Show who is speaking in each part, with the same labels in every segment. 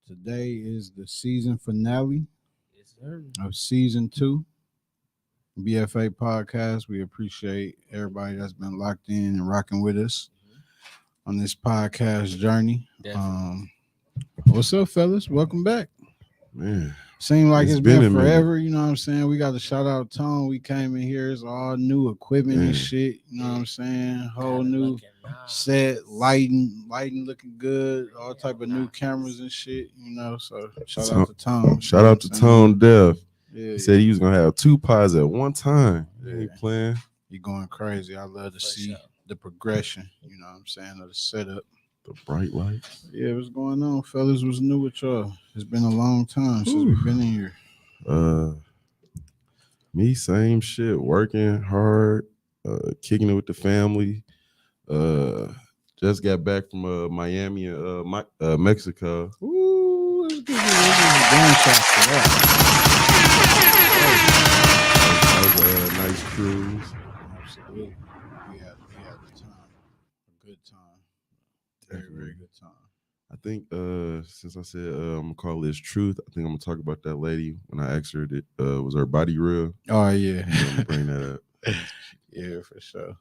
Speaker 1: Today is the season finale
Speaker 2: Yes, sir.
Speaker 1: of season 2 BFA podcast. We appreciate everybody that's been locked in and rocking with us on this podcast journey. What's up, fellas? Welcome back.
Speaker 3: Man,
Speaker 1: Seems like it's
Speaker 3: been
Speaker 1: been
Speaker 3: a minute.
Speaker 1: forever. You know what I'm saying? We got to shout out Tone. We came in here. It's all new equipment and shit. You know what I'm saying? Whole new set, lighting looking good. All type of new cameras and shit. You know, so shout out to Tone.
Speaker 3: Shout out to Tone Dev.
Speaker 1: Yeah,
Speaker 3: He said he was gonna have 2 pods at one time.
Speaker 1: Yeah.
Speaker 3: He playing.
Speaker 1: He going crazy. I love to see the progression. You know what I'm saying? Of the setup.
Speaker 3: The bright lights.
Speaker 1: Yeah, what's going on, fellas? What's new with y'all? It's been a long time since we've been in here.
Speaker 3: Me, same shit. Working hard, kicking it with the family. Just got back from Miami and Mexico.
Speaker 1: Ooh, let's give you a gunshot for that.
Speaker 3: That was a nice cruise.
Speaker 1: Absolutely. We had the time. A good time. Very, very good time.
Speaker 3: I think since I said I'm gonna call this truth, I think I'm gonna talk about that lady when I asked her was her body real.
Speaker 1: Oh yeah.
Speaker 3: I'm gonna bring that up.
Speaker 1: Yeah, for sure.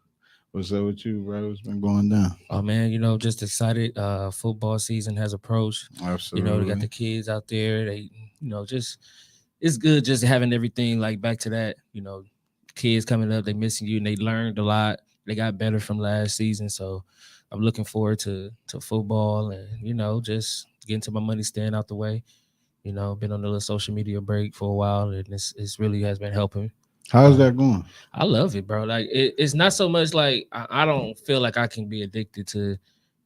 Speaker 1: What's up with you, bro? What's been going down?
Speaker 2: Oh man, just excited. Football season has approached.
Speaker 1: Absolutely.
Speaker 2: We got the kids out there. They, just it's good just having everything like back to that. Kids coming up, they missing you, and they learned a lot. They got better from last season, so I'm looking forward to football and just getting to my money, staying out the way. Been on a little social media break for a while, and it's really has been helping.
Speaker 1: How's that going?
Speaker 2: I love it, bro. Like it's not so much like I don't feel like I can be addicted to,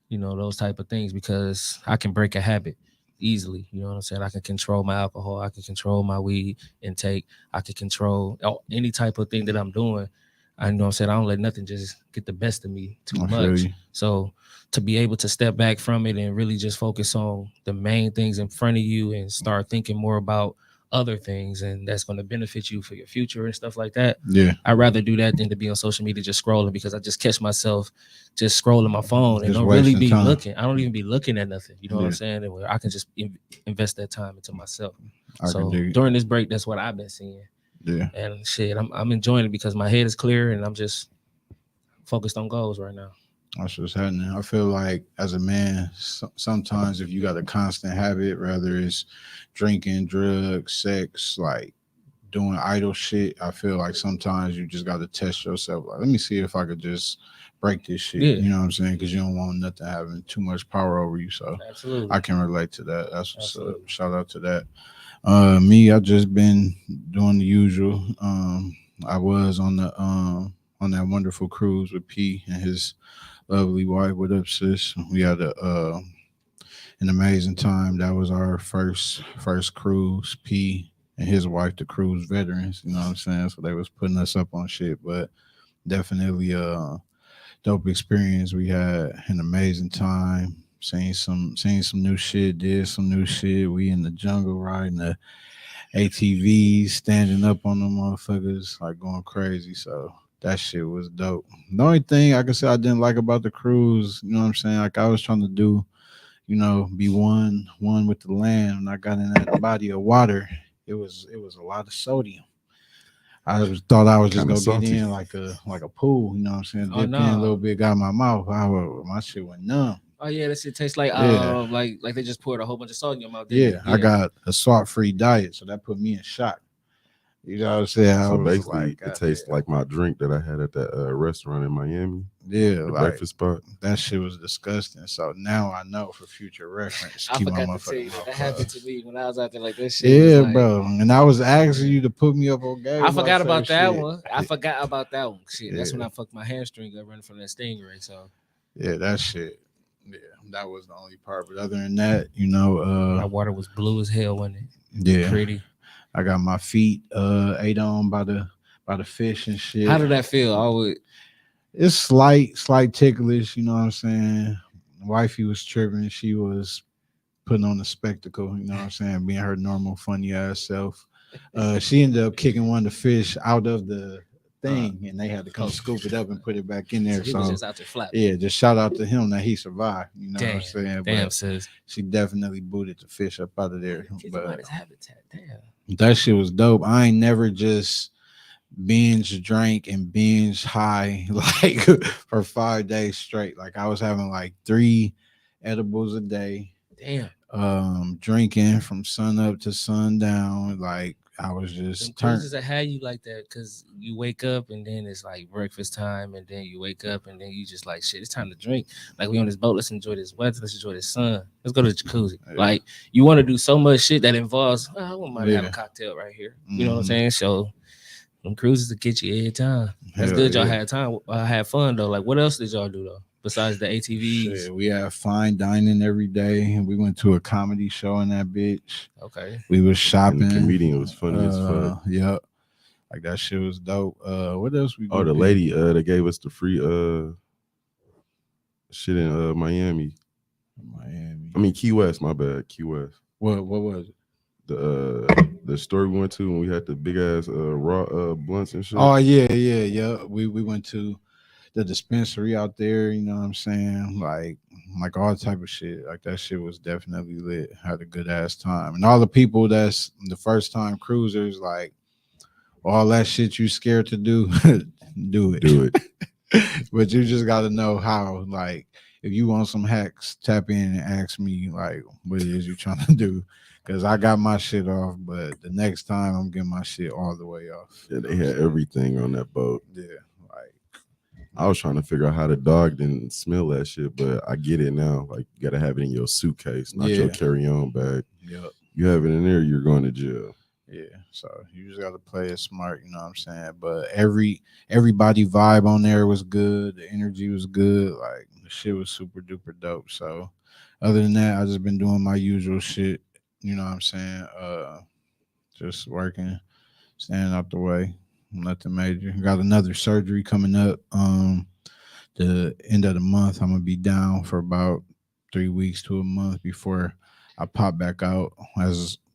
Speaker 2: those type of things because I can break a habit easily. You know what I'm saying? I can control my alcohol. I can control my weed intake. I can control any type of thing that I'm doing. I know what I'm saying. I don't let nothing just get the best of me too much. So to be able to step back from it and really just focus on the main things in front of you and start thinking more about other things, and that's going to benefit you for your future and stuff like that.
Speaker 1: Yeah.
Speaker 2: I'd rather do that than to be on social media just scrolling, because I just catch myself just scrolling my phone and don't really be looking. I don't even be looking at nothing. You know what I'm saying? And I can just invest that time into myself. So during this break, that's what I've been seeing.
Speaker 1: Yeah.
Speaker 2: And shit, I'm enjoying it because my head is clear and I'm just focused on goals right now.
Speaker 1: That's what's happening. I feel like as a man, sometimes if you got a constant habit, whether it's drinking, drugs, sex, like doing idle shit, I feel like sometimes you just got to test yourself. Like, let me see if I could just break this shit.
Speaker 2: Yeah.
Speaker 1: You know what I'm saying? Because you don't want nothing having too much power over you. So
Speaker 2: absolutely,
Speaker 1: I can relate to that. That's what's up. Shout out to that. Me, I just been doing the usual. I was on that wonderful cruise with P and his lovely wife. What up, sis? We had an amazing time. That was our first cruise. P and his wife, the cruise veterans. You know what I'm saying? So they was putting us up on shit, but definitely a dope experience. We had an amazing time. Seen some new shit, did some new shit. We in the jungle riding the ATVs, standing up on them motherfuckers, like going crazy. So that shit was dope. The only thing I can say I didn't like about the cruise, you know what I'm saying? Like I was trying to do, be one with the land. When I got in that body of water, it was a lot of sodium. thought I was just
Speaker 3: Kinda
Speaker 1: gonna get
Speaker 3: salty.
Speaker 1: in like a pool, you know what I'm saying?
Speaker 2: Oh,
Speaker 1: Dip in a
Speaker 2: no.
Speaker 1: little bit, got my mouth. My shit went numb.
Speaker 2: Oh yeah, that shit tastes like
Speaker 1: Yeah.
Speaker 2: like they just poured a whole bunch of salt in your mouth. Didn't
Speaker 1: Yeah,
Speaker 2: it?
Speaker 1: I got a salt-free diet, so that put me in shock. You know what I'm saying? I
Speaker 3: So
Speaker 1: was
Speaker 3: basically,
Speaker 1: like,
Speaker 3: it
Speaker 1: God
Speaker 3: tastes
Speaker 1: damn.
Speaker 3: like my drink that I had at that restaurant in Miami,
Speaker 1: Yeah,
Speaker 3: the
Speaker 1: like
Speaker 3: breakfast spot.
Speaker 1: that shit was disgusting. So now I know for future reference.
Speaker 2: I
Speaker 1: Keep my
Speaker 2: forgot to tell you
Speaker 1: motherfucking
Speaker 2: that.
Speaker 1: mouth
Speaker 2: That happened
Speaker 1: closed.
Speaker 2: to me when I was out there. Like that shit was
Speaker 1: Yeah,
Speaker 2: like,
Speaker 1: bro. And I was asking you to put me up on game.
Speaker 2: I forgot about that
Speaker 1: shit.
Speaker 2: one. I forgot about that one. Shit, that's when
Speaker 1: Yeah.
Speaker 2: I fucked my hamstring up running from that stingray. So
Speaker 1: Yeah, that shit. Yeah, that was the only part. But other than that, you
Speaker 2: my
Speaker 1: know,
Speaker 2: water was blue as hell, wasn't it?
Speaker 1: yeah,
Speaker 2: Pretty.
Speaker 1: I got my feet ate on by the fish and shit.
Speaker 2: How did that feel? Always.
Speaker 1: It's slight ticklish, you know what I'm saying? Wifey was tripping. She was putting on the spectacle, you know what I'm saying, being her normal funny ass self. She ended up kicking one of the fish out of the thing, and they had to come scoop it up and put it back in
Speaker 2: So
Speaker 1: there.
Speaker 2: he was
Speaker 1: So
Speaker 2: just out there flapping.
Speaker 1: yeah, just shout out to him that he survived. You know what I'm saying?
Speaker 2: Damn,
Speaker 1: But
Speaker 2: sis.
Speaker 1: she definitely booted the fish up out of there.
Speaker 2: Kids
Speaker 1: But
Speaker 2: about his habitat. Damn.
Speaker 1: that shit was dope. I ain't never just binge drank and binge high like for 5 days straight. Like I was having like 3 edibles a day,
Speaker 2: Damn.
Speaker 1: drinking from sun up to sundown. Like I was
Speaker 2: Them
Speaker 1: just turned.
Speaker 2: cruises that had you like that because you wake up and then it's like breakfast time and then you wake up and then you just like shit. It's time to drink. Like we on this boat. Let's enjoy this weather. Let's enjoy this sun. Let's go to the jacuzzi.
Speaker 1: Yeah.
Speaker 2: Like you want to do so much shit that involves. Oh, I wouldn't mind having
Speaker 1: Yeah.
Speaker 2: a cocktail right here. You know what I'm
Speaker 1: Mhm.
Speaker 2: saying? So them cruises to get you every time. That's
Speaker 1: Hell
Speaker 2: good. Y'all
Speaker 1: yeah.
Speaker 2: had time. I had fun though. Like what else did y'all do though besides the ATVs?
Speaker 1: Shit, we had fine dining every day. We went to a comedy show in that bitch.
Speaker 2: Okay.
Speaker 1: We was
Speaker 3: And
Speaker 1: shopping.
Speaker 3: the comedian was funny as fuck.
Speaker 1: Yep. Like that shit was dope. What else we
Speaker 3: Oh,
Speaker 1: do,
Speaker 3: the
Speaker 1: P?
Speaker 3: lady that gave us the free shit in Miami.
Speaker 1: Miami.
Speaker 3: I mean Key West, my bad. Key West.
Speaker 1: What was it?
Speaker 3: The store we went to when we had the big ass raw blunts and shit.
Speaker 1: Oh yeah. We went to the dispensary out there, you know what I'm saying? Like all type of shit. Like that shit was definitely lit. Had a good ass time. And all the people that's the first time cruisers, like all that shit you scared to do, do it.
Speaker 3: Do it.
Speaker 1: But you just gotta know how. Like if you want some hacks, tap in and ask me like what it is you trying to do. Cause I got my shit off, but the next time I'm getting my shit all the way off.
Speaker 3: Yeah, they had everything on that boat.
Speaker 1: Yeah, like
Speaker 3: I was trying to figure out how the dog didn't smell that shit, but I get it now. Like you gotta have it in your suitcase, not your
Speaker 1: Yeah.
Speaker 3: carry-on bag.
Speaker 1: yep.
Speaker 3: You have it in there, you're going to jail.
Speaker 1: Yeah, so you just gotta play it smart, you know what I'm saying? But everybody vibe on there was good, the energy was good, like the shit was super duper dope. So other than that, I just been doing my usual shit, you know what I'm saying? Just working, staying out the way, nothing major. Got another surgery coming up. The end of the month, I'm gonna be down for about 3 weeks to a month before I pop back out.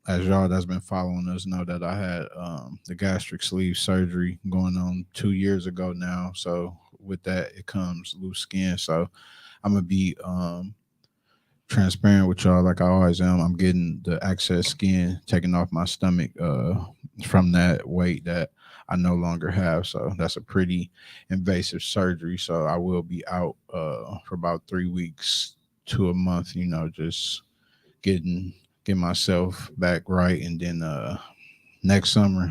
Speaker 1: As y'all that's been following us know that I had the gastric sleeve surgery going on 2 years ago now. So with that, it comes loose skin. So I'm gonna be transparent with y'all like I always am. I'm getting the excess skin taken off my stomach from that weight that I no longer have. So that's a pretty invasive surgery. So I will be out for about 3 weeks to a month, you know, just get myself back right. And then next summer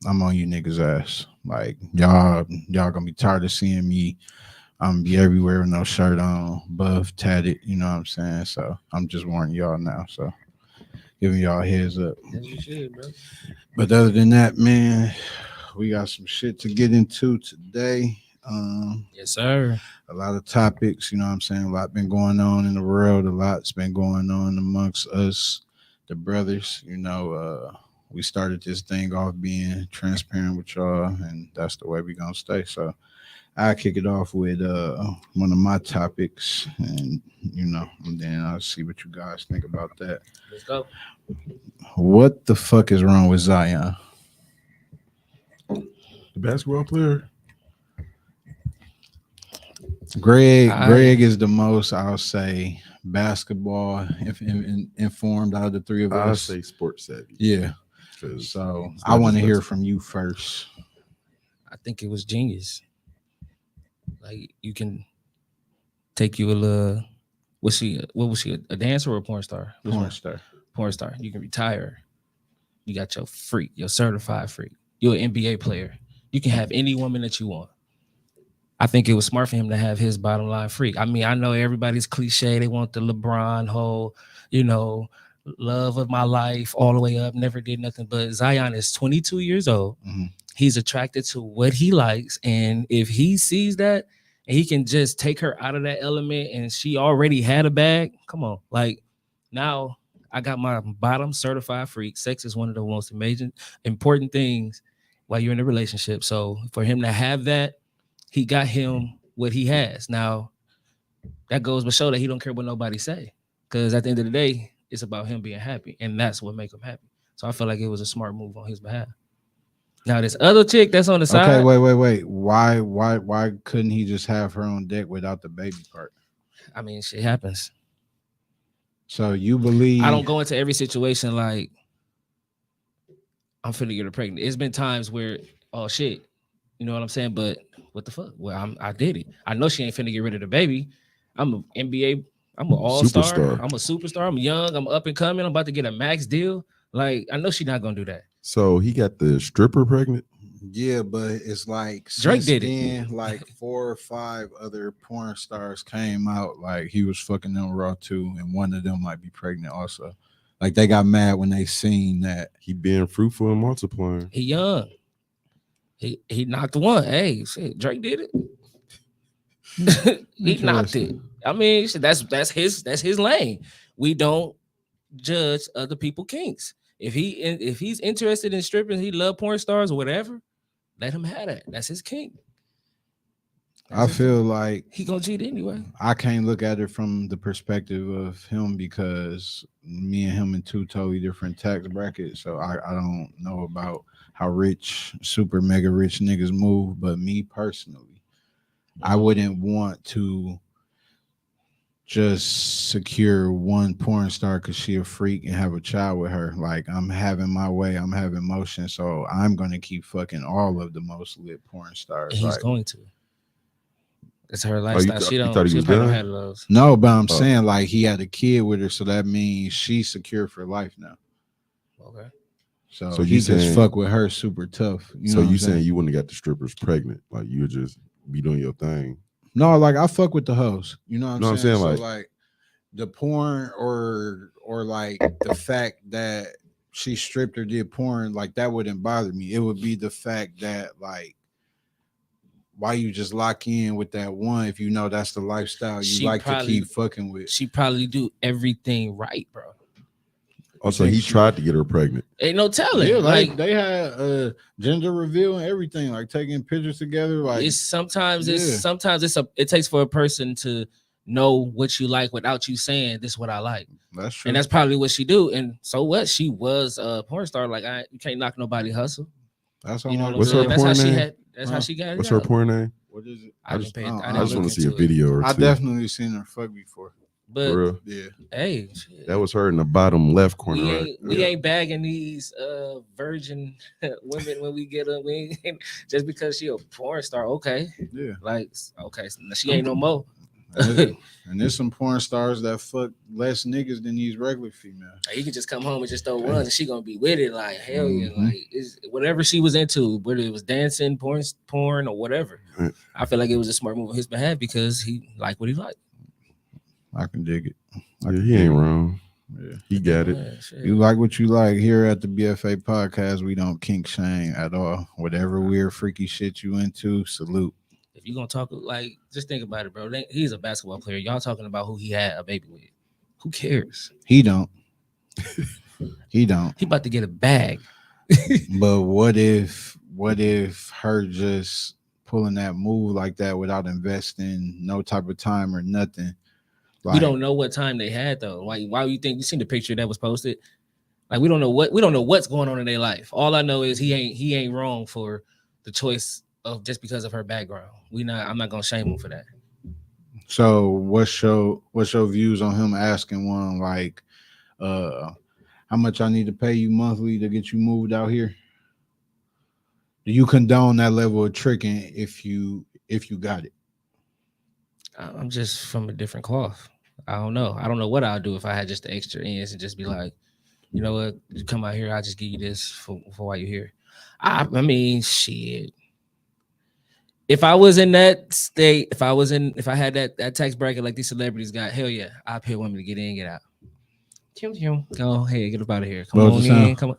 Speaker 1: I'm on you niggas ass. Like y'all gonna be tired of seeing me. I'm gonna be everywhere with no shirt on, buff, tatted, you know what I'm saying? So I'm just warning y'all now. So giving y'all a heads up.
Speaker 2: As you should, bro.
Speaker 1: But other than that, man, we got some shit to get into today.
Speaker 2: Yes, sir.
Speaker 1: A lot of topics, you know what I'm saying? A lot been going on in the world, a lot's been going on amongst us, the brothers, you know. We started this thing off being transparent with y'all, and that's the way we gonna stay. So I kick it off with one of my topics, and you know, and then I'll see what you guys think about that.
Speaker 2: Let's go.
Speaker 1: What the fuck is wrong with Zion?
Speaker 3: The basketball player.
Speaker 1: Greg is the most, I'll say, basketball informed out of the three of
Speaker 3: I
Speaker 1: us.
Speaker 3: say sports savvy.
Speaker 1: Yeah.
Speaker 3: 'Cause
Speaker 1: So
Speaker 3: it's
Speaker 1: I
Speaker 3: not
Speaker 1: want to
Speaker 3: just
Speaker 1: hear
Speaker 3: basketball.
Speaker 1: from you first.
Speaker 2: I think it was genius. Like you can take you a little. Was she? What was she? A dancer or a porn star? Which
Speaker 1: Porn
Speaker 2: one?
Speaker 1: star.
Speaker 2: Porn star. You can retire. You got your freak, your certified freak. You're an NBA player. You can have any woman that you want. I think it was smart for him to have his bottom line freak. I mean, I know everybody's cliche. They want the LeBron whole, love of my life all the way up, never did nothing. But Zion is 22 years old.
Speaker 1: Mm-hmm.
Speaker 2: He's attracted to what he likes. And if he sees that and he can just take her out of that element and she already had a bag, come on. Like now I got my bottom certified freak. Sex is one of the most amazing, important things while you're in a relationship. So for him to have that, he got him what he has. Now, that goes to show that he don't care what nobody say. Because at the end of the day, it's about him being happy. And that's what make him happy. So I feel like it was a smart move on his behalf. Now, this other chick that's on the side.
Speaker 1: Okay, wait. Why couldn't he just have her on deck without the baby part?
Speaker 2: I mean, shit happens.
Speaker 1: So you believe...
Speaker 2: I don't go into every situation like, I'm finna get her pregnant. It's been times where, oh, shit. You know what I'm saying? But what the fuck? Well, I did it. I know she ain't finna get rid of the baby. I'm an NBA. I'm an all-star.
Speaker 3: Superstar.
Speaker 2: I'm a superstar. I'm young. I'm up and coming. I'm about to get a max deal. Like, I know she's not gonna do that.
Speaker 3: So he got the stripper pregnant?
Speaker 1: Yeah, but it's like
Speaker 2: Drake did
Speaker 1: it. Like 4 or 5 other porn stars came out like he was fucking them raw too, and one of them might be pregnant also. Like they got mad when they seen that.
Speaker 3: He being fruitful and multiplying.
Speaker 2: He young. He knocked one. Hey, shit, Drake did it. He knocked it. I mean, shit, that's his lane. We don't judge other people's kinks. If he's interested in stripping, he love porn stars or whatever, let him have that. That's his kink.
Speaker 1: I feel like
Speaker 2: he gonna cheat anyway.
Speaker 1: I can't look at it from the perspective of him because me and him in 2 totally different tax brackets. So I don't know about how rich, super mega rich niggas move. But me personally, I wouldn't want to just secure one porn star because she a freak and have a child with her. Like I'm having my way, I'm having motion. So I'm gonna keep fucking all of the most lit porn stars.
Speaker 2: And he's going to. It's her lifestyle.
Speaker 3: She
Speaker 2: She
Speaker 3: probably
Speaker 2: don't have those.
Speaker 1: No, but I'm saying like he had a kid with her, so that means she's secure for life now.
Speaker 2: Okay.
Speaker 1: So
Speaker 3: you
Speaker 1: he
Speaker 3: saying,
Speaker 1: just fuck with her super tough.
Speaker 3: So you saying you wouldn't have got the strippers pregnant? Like you would just be doing your thing?
Speaker 1: No, like I fuck with the hoes. You know what I'm saying?
Speaker 3: So
Speaker 1: like the porn or like the fact that she stripped or did porn, like that wouldn't bother me. It would be the fact that like why you just lock in with that one if you know that's the lifestyle you like to keep fucking with.
Speaker 2: She probably do everything right, bro.
Speaker 3: Also, he tried to get her pregnant.
Speaker 2: Ain't no telling.
Speaker 1: Yeah, like they had a gender reveal and everything, like taking pictures together. Like
Speaker 2: it takes for a person to know what you like without you saying this is what I like.
Speaker 1: That's true.
Speaker 2: And that's probably what she do. And so what? She was a porn star. Like you can't knock nobody hustle.
Speaker 1: That's all.
Speaker 2: You know
Speaker 3: what's her porn name?
Speaker 2: That's how she got it.
Speaker 3: What's her porn name?
Speaker 1: What is it?
Speaker 3: I just
Speaker 2: want
Speaker 3: to see a video or two.
Speaker 1: I definitely seen her fuck before.
Speaker 2: But
Speaker 1: yeah,
Speaker 2: hey,
Speaker 3: that was her in the bottom left corner.
Speaker 2: We ain't bagging these virgin women when we get them. We ain't, just because she a porn star, okay?
Speaker 1: Yeah,
Speaker 2: like okay, she ain't no more.
Speaker 1: And there's some porn stars that fuck less niggas than these regular females.
Speaker 2: Like, you can just come home and just throw ones, and she gonna be with it. Like hell yeah, like it's whatever she was into, whether it was dancing, porn, or whatever. I feel like it was a smart move on his behalf because he liked what he liked.
Speaker 1: I can dig it.
Speaker 3: He ain't wrong.
Speaker 1: Yeah,
Speaker 3: he got it.
Speaker 1: You like what you like. Here at the BFA podcast, we don't kink shame at all. Whatever weird, freaky shit you into, salute.
Speaker 2: If you gonna talk, like, just think about it, bro. He's a basketball player. Y'all talking about who he had a baby with. Who cares?
Speaker 1: He don't. He don't.
Speaker 2: He about to get a bag.
Speaker 1: But what if her just pulling that move like that without investing no type of time or nothing?
Speaker 2: Like, we don't know what time they had though. Like, why do you think you seen the picture that was posted? Like, we don't know what's going on in their life. All I know is he ain't wrong for the choice of just because of her background. I'm not gonna shame him for that.
Speaker 1: So what's your views on him asking one like how much I need to pay you monthly to get you moved out here? Do you condone that level of tricking if you got it?
Speaker 2: I'm just from a different cloth. I don't know. I don't know what I'll do if I had just the extra ends and just be like, you know what, you come out here, I'll just give you this for while you're here. I mean, shit. If I was in that state, if I had that tax bracket like these celebrities got, hell yeah, I pay women to get in, get out. Go ahead, get up out of here. Come on in, come on.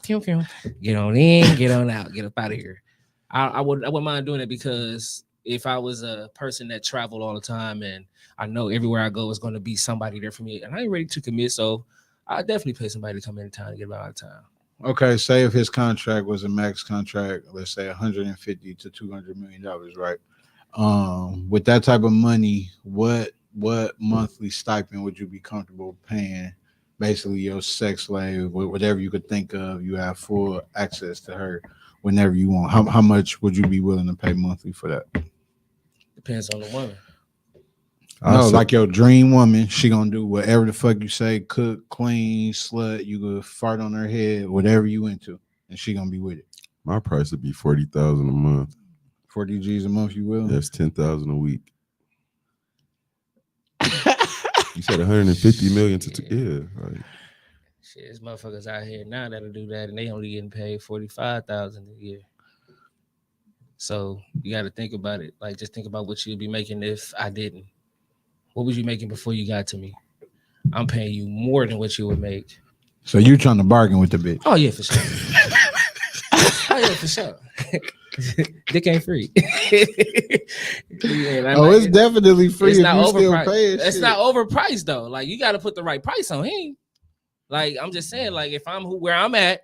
Speaker 2: Get on in, get on out, get up out of here. I wouldn't mind doing it because if I was a person that traveled all the time and I know everywhere I go is going to be somebody there for me, and I ain't ready to commit, so I definitely pay somebody to come in town and get out of town.
Speaker 1: Okay, say if his contract was a max contract, let's say 150 to 200 million dollars, right? With that type of money, what monthly stipend would you be comfortable paying? Basically, your sex slave, whatever you could think of, you have full access to her whenever you want. How much would you be willing to pay monthly for that?
Speaker 2: Depends on the woman.
Speaker 1: No, like your dream woman, she gonna do whatever the fuck you say, cook, clean, slut, you could fart on her head, whatever you into, and she gonna be with it.
Speaker 3: My price would be 40,000 a month.
Speaker 1: 40 G's a month, you will?
Speaker 3: That's 10,000 a week. You said 150 million to like.
Speaker 2: Shit, there's motherfuckers out here now that'll do that, and they only getting paid 45,000 a year. So you got to think about it. Like, just think about what you'd be making if I didn't. What was you making before you got to me? I'm paying you more than what you would make.
Speaker 1: So you trying to bargain with the bitch?
Speaker 2: Oh yeah, for sure. Oh yeah, for sure. Dick ain't free.
Speaker 1: It's definitely free.
Speaker 2: It's
Speaker 1: if
Speaker 2: not
Speaker 1: you still
Speaker 2: overpriced.
Speaker 1: paying
Speaker 2: It's
Speaker 1: shit.
Speaker 2: not overpriced though. Like, you got to put the right price on him. Like, I'm just saying, like, if I'm where I'm at,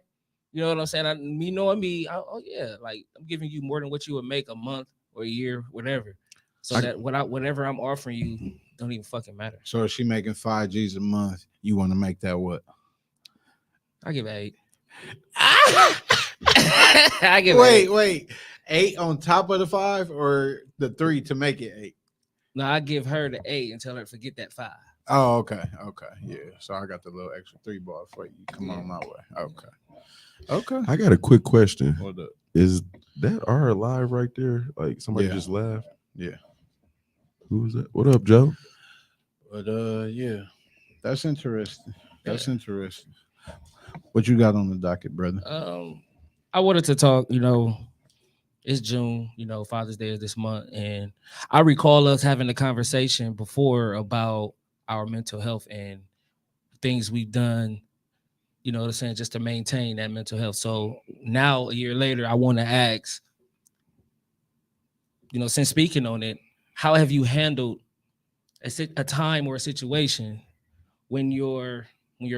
Speaker 2: you know what I'm saying? Me knowing me, oh yeah, like, I'm giving you more than what you would make a month or a year, whatever. So that whatever I'm offering you don't even fucking matter.
Speaker 1: So if she making 5 G's a month, you want to make that what?
Speaker 2: I give 8.
Speaker 1: Wait. 8 on top of the 5 or the 3 to make it 8?
Speaker 2: No, I give her the 8 and tell her to forget that 5.
Speaker 1: Oh, okay. Yeah. So I got the little extra 3 ball for you. Come on my way. Okay.
Speaker 3: I got a quick question.
Speaker 1: Hold up.
Speaker 3: Is that our live right there? Like, somebody just laughed?
Speaker 1: Yeah.
Speaker 3: Who was that? What up, Joe?
Speaker 1: But yeah. That's interesting. Interesting. What you got on the docket, brother?
Speaker 2: I wanted to talk, it's June, Father's Day is this month. And I recall us having a conversation before about our mental health and things we've done, just to maintain that mental health. So now, a year later, I want to ask, since speaking on it, how have you handled a time or a situation when you're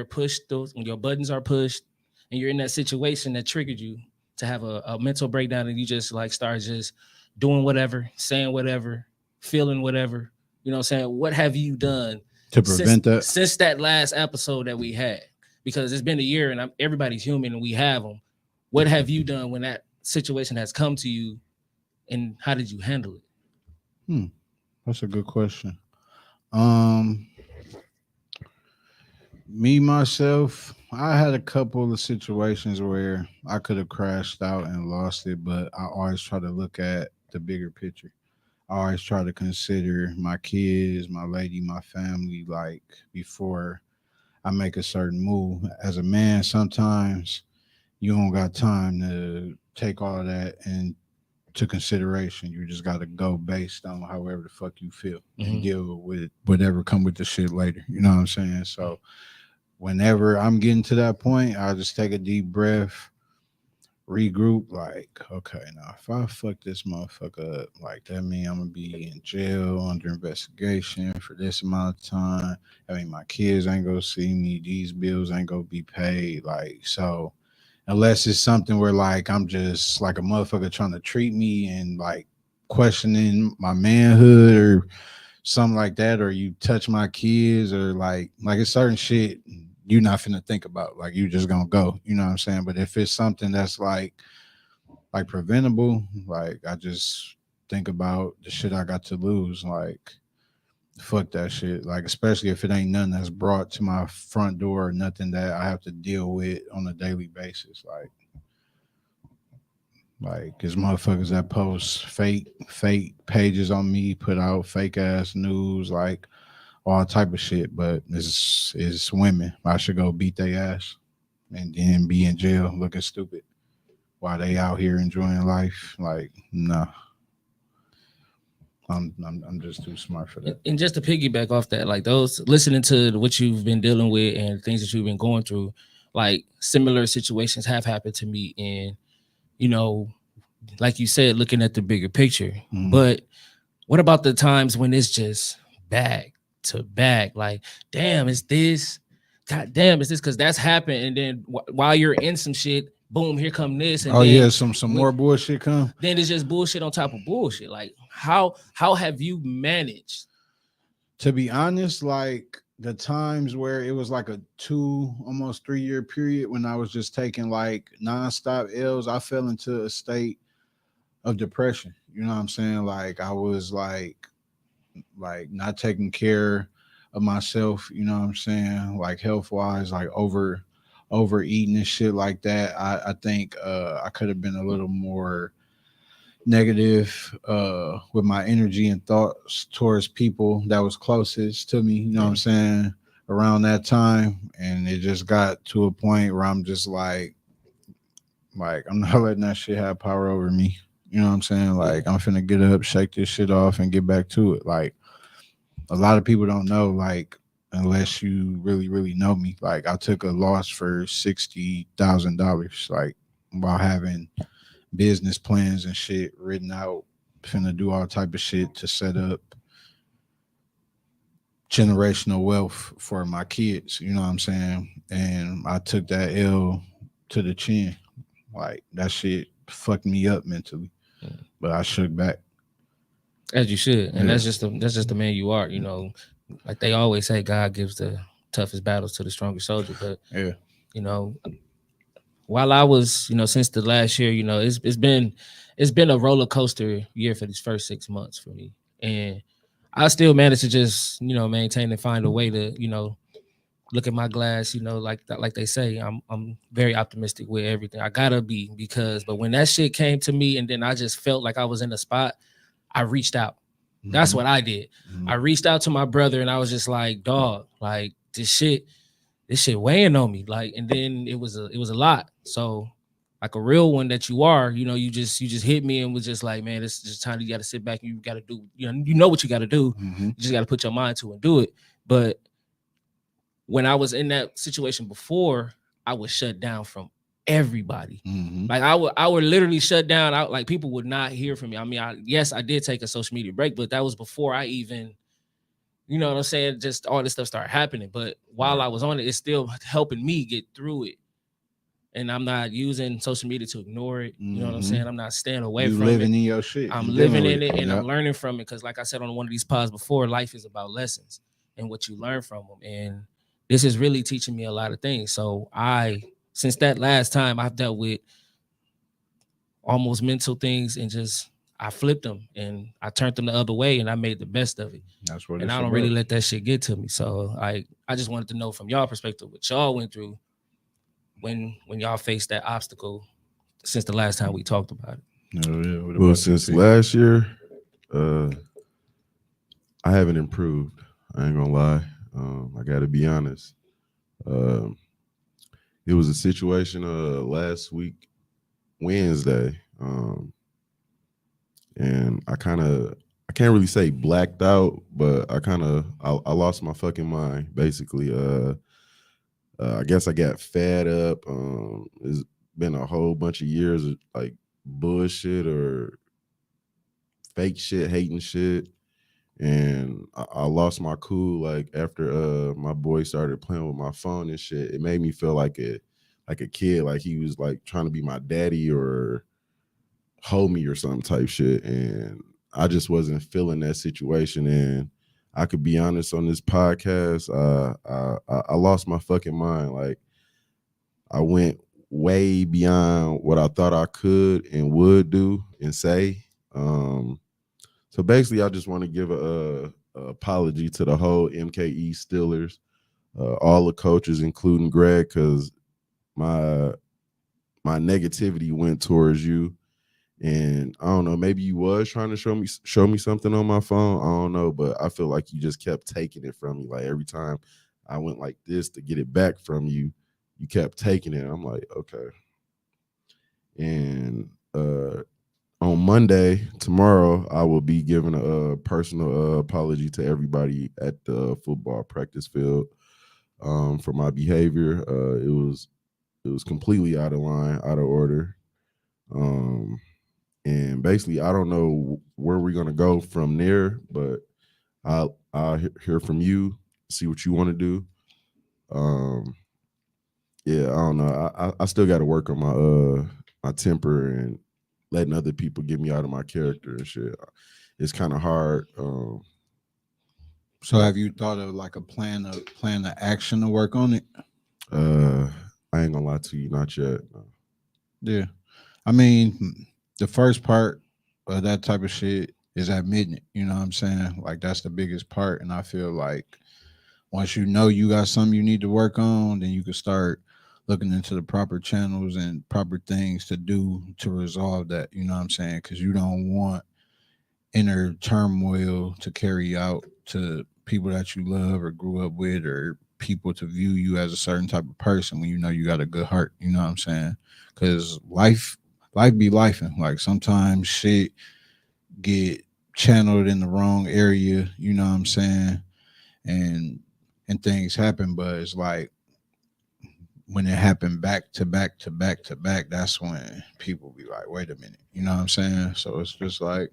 Speaker 2: pushed, when your buttons are pushed and you're in that situation that triggered you to have a mental breakdown and you just like start just doing whatever, saying whatever, feeling whatever, what have you done
Speaker 1: to prevent that
Speaker 2: since that last episode that we had? Because it's been a year and everybody's human and we have them. What have you done when that situation has come to you and how did you handle it?
Speaker 1: That's a good question. Me, myself, I had a couple of situations where I could have crashed out and lost it, but I always try to look at the bigger picture. I always try to consider my kids, my lady, my family, like before I make a certain move. As a man, sometimes you don't got time to take all of that into consideration. You just got to go based on however the fuck you feel and deal with whatever come with the shit later. You know what I'm saying? So whenever I'm getting to that point, I'll just take a deep breath, regroup, like, okay, now if I fuck this motherfucker up, like that mean I'm gonna be in jail under investigation for this amount of time. I mean, my kids ain't gonna see me, these bills ain't gonna be paid. Like, so unless it's something where like I'm just like a motherfucker trying to treat me and like questioning my manhood or something like that, or you touch my kids or like it's certain shit you're not finna think about, like you just gonna go, you know what I'm saying? But if it's something that's like preventable, like I just think about the shit I got to lose, like fuck that shit, like especially if it ain't nothing that's brought to my front door or nothing that I have to deal with on a daily basis, Like, there's motherfuckers that post fake pages on me, put out fake ass news, like all type of shit. But it's women. I should go beat their ass and then be in jail looking stupid while they out here enjoying life. Like, nah, I'm just too smart for that.
Speaker 2: And just to piggyback off that, like those listening to what you've been dealing with and things that you've been going through, like similar situations have happened to me. And, you know, like you said, looking at the bigger picture.
Speaker 1: Mhm.
Speaker 2: But what about the times when it's just back to back? Like, damn, is this? God damn, is this? Because that's happened. And then while you're in some shit, boom, here come this. And
Speaker 1: Oh
Speaker 2: then,
Speaker 1: yeah, some more bullshit come.
Speaker 2: then it's just bullshit on top of bullshit. Like, how have you managed?
Speaker 1: To be honest, like the times where it was like a almost 3 year period when I was just taking like nonstop L's, I fell into a state of depression. You know what I'm saying? Like I was like not taking care of myself, you know what I'm saying? Like health wise, like overeating and shit like that. I think I could have been a little more negative with my energy and thoughts towards people that was closest to me, you know what I'm saying, around that time. And it just got to a point where I'm just like I'm not letting that shit have power over me. You know what I'm saying? Like I'm finna get up, shake this shit off and get back to it. Like a lot of people don't know, like unless you really, really know me. Like I took a loss for $60,000, like while having business plans and shit written out, finna do all type of shit to set up generational wealth for my kids. You know what I'm saying? And I took that L to the chin. Like that shit fucked me up mentally, but I shook back.
Speaker 2: As you should. And
Speaker 1: Yeah.
Speaker 2: that's just the man you are. You know, like they always say, God gives the toughest battles to the strongest soldier. But
Speaker 1: Yeah.
Speaker 2: you know, while I was, you know, since the last year, you know, it's been a roller coaster year for these first 6 months for me. And I still managed to just, you know, maintain and find a way to, you know, look at my glass, you know, like they say, I'm very optimistic with everything. I gotta be, because but when that shit came to me and then I just felt like I was in a spot, I reached out. That's what I did. I reached out to my brother and I was just like, dog, like this shit weighing on me. Like, and then it was a lot. So like a real one that you are, you know, you just hit me and was just like, man, it's just time you got to sit back and you got to do, you know what you got to do. You just got to put your mind to it and do it. But when I was in that situation before, I was shut down from everybody. Like I would literally shut down. Like people would not hear from me. I mean, I did take a social media break, but that was before I even, you know what I'm saying, just all this stuff started happening. But while I was on it, it's still helping me get through it. And I'm not using social media to ignore it. You know what I'm saying? I'm not staying away
Speaker 1: You
Speaker 2: from
Speaker 1: living
Speaker 2: it.
Speaker 1: in your shit.
Speaker 2: I'm
Speaker 1: You
Speaker 2: living
Speaker 1: dealing
Speaker 2: in
Speaker 1: with
Speaker 2: it and
Speaker 1: Yep.
Speaker 2: I'm learning from it. Because like I said on one of these pods before, life is about lessons and what you learn from them. And this is really teaching me a lot of things. So since that last time, I've dealt with almost mental things and just I flipped them and I turned them the other way and I made the best of it.
Speaker 1: That's what
Speaker 2: And
Speaker 1: it's
Speaker 2: I don't
Speaker 1: about.
Speaker 2: really let that shit get to me. So I just wanted to know from y'all perspective what y'all went through when y'all faced that obstacle since the last time we talked about it.
Speaker 1: Oh, yeah, what
Speaker 3: Well,
Speaker 1: about
Speaker 3: since
Speaker 1: you, P?
Speaker 3: last year, I haven't improved. I ain't gonna lie. I got to be honest. It was a situation last week, Wednesday, and I can't really say blacked out, but I lost my fucking mind. Basically, I guess I got fed up. It's been a whole bunch of years of like bullshit or fake shit, hating shit. And I lost my cool like after my boy started playing with my phone and shit. It made me feel like a kid, like he was like trying to be my daddy or homie or some type shit. And I just wasn't feeling that situation. And I could be honest on this podcast, I lost my fucking mind. Like I went way beyond what I thought I could and would do and say. So basically, I just want to give a apology to the whole MKE Steelers, all the coaches, including Greg, because my negativity went towards you, And I don't know, maybe you was trying to show me something on my phone. I don't know, but I feel like you just kept taking it from me. Like every time I went like this to get it back from you, you kept taking it. I'm like, okay. And on Monday, tomorrow, I will be giving a personal apology to everybody at the football practice field for my behavior. It was completely out of line, out of order. And basically, I don't know where we're gonna go from there, but I'll hear from you, see what you want to do. Yeah, I don't know. I still got to work on my temper and letting other people get me out of my character and shit. It's kind of hard.
Speaker 1: So have you thought of like a plan of action to work on it?
Speaker 3: I ain't gonna lie to you, not yet. No.
Speaker 1: Yeah. I mean, the first part of that type of shit is admitting it. You know what I'm saying? Like that's the biggest part. And I feel like once you know you got something you need to work on, then you can start looking into the proper channels and proper things to do to resolve that. You know what I'm saying? Because you don't want inner turmoil to carry out to people that you love or grew up with or people to view you as a certain type of person when you know you got a good heart. You know what I'm saying? Because life be life, and like sometimes shit get channeled in the wrong area. You know what I'm saying? And things happen, but it's like when it happened back to back to back to back, that's when people be like, wait a minute, you know what I'm saying? So it's just like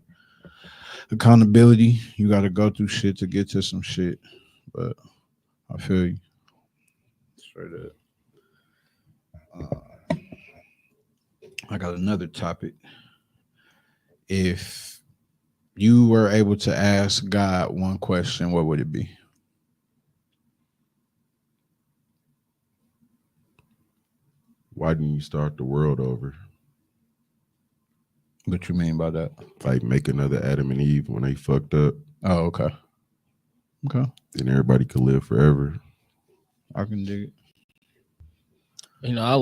Speaker 1: accountability. You got to go through shit to get to some shit. But I feel you. Straight up. I got another topic. If you were able to ask God one question, what would it be?
Speaker 3: Why didn't you start the world over?
Speaker 1: What you mean by that?
Speaker 3: Like make another Adam and Eve when they fucked up.
Speaker 1: Oh, okay. Okay.
Speaker 3: Then everybody could live forever.
Speaker 1: I can dig it.
Speaker 2: You know, I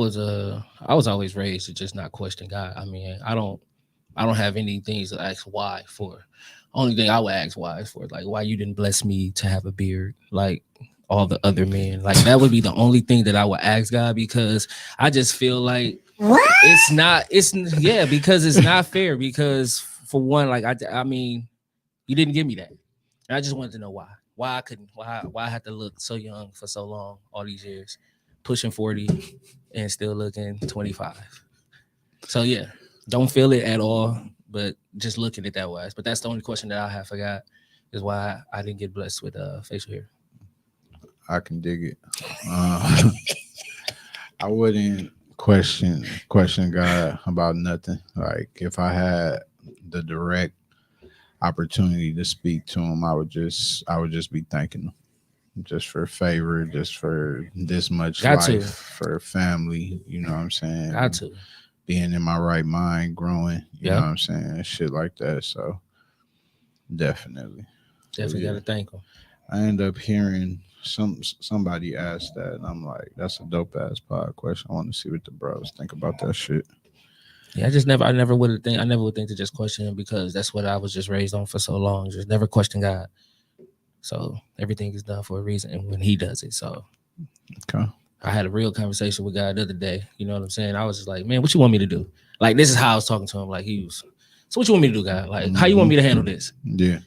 Speaker 2: was always raised to just not question God. I mean, I don't have any things to ask why for. Only thing I would ask why is for like why you didn't bless me to have a beard like all the other men. Like that would be the only thing that I would ask God, because I just feel like it's because it's not fair, because for one, like I mean, you didn't give me that. And I just wanted to know why. Why I had to look so young for so long, all these years, pushing 40 and still looking 25. So yeah, don't feel it at all, but just look at it that way. But that's the only question that I have forgot, is why I didn't get blessed with facial hair.
Speaker 1: I can dig it. I wouldn't question God about nothing. Like if I had the direct opportunity to speak to him, I would just be thanking him just for favor, just for this much life, for family. You know what I'm saying?
Speaker 2: Got to.
Speaker 1: Being in my right mind, growing. You know what I'm saying? Shit like that. So definitely
Speaker 2: got to thank him.
Speaker 1: I end up hearing somebody asked that, and I'm like, that's a dope ass pod question. I want to see what the bros think about that shit.
Speaker 2: Yeah, I never would think to just question him, because that's what I was just raised on for so long. Just never question God. So everything is done for a reason, and when He does it. So
Speaker 1: okay.
Speaker 2: I had a real conversation with God the other day. You know what I'm saying? I was just like, man, what you want me to do? Like, this is how I was talking to him. Like, so what you want me to do, God? Like, how you want me to handle this?
Speaker 1: Yeah.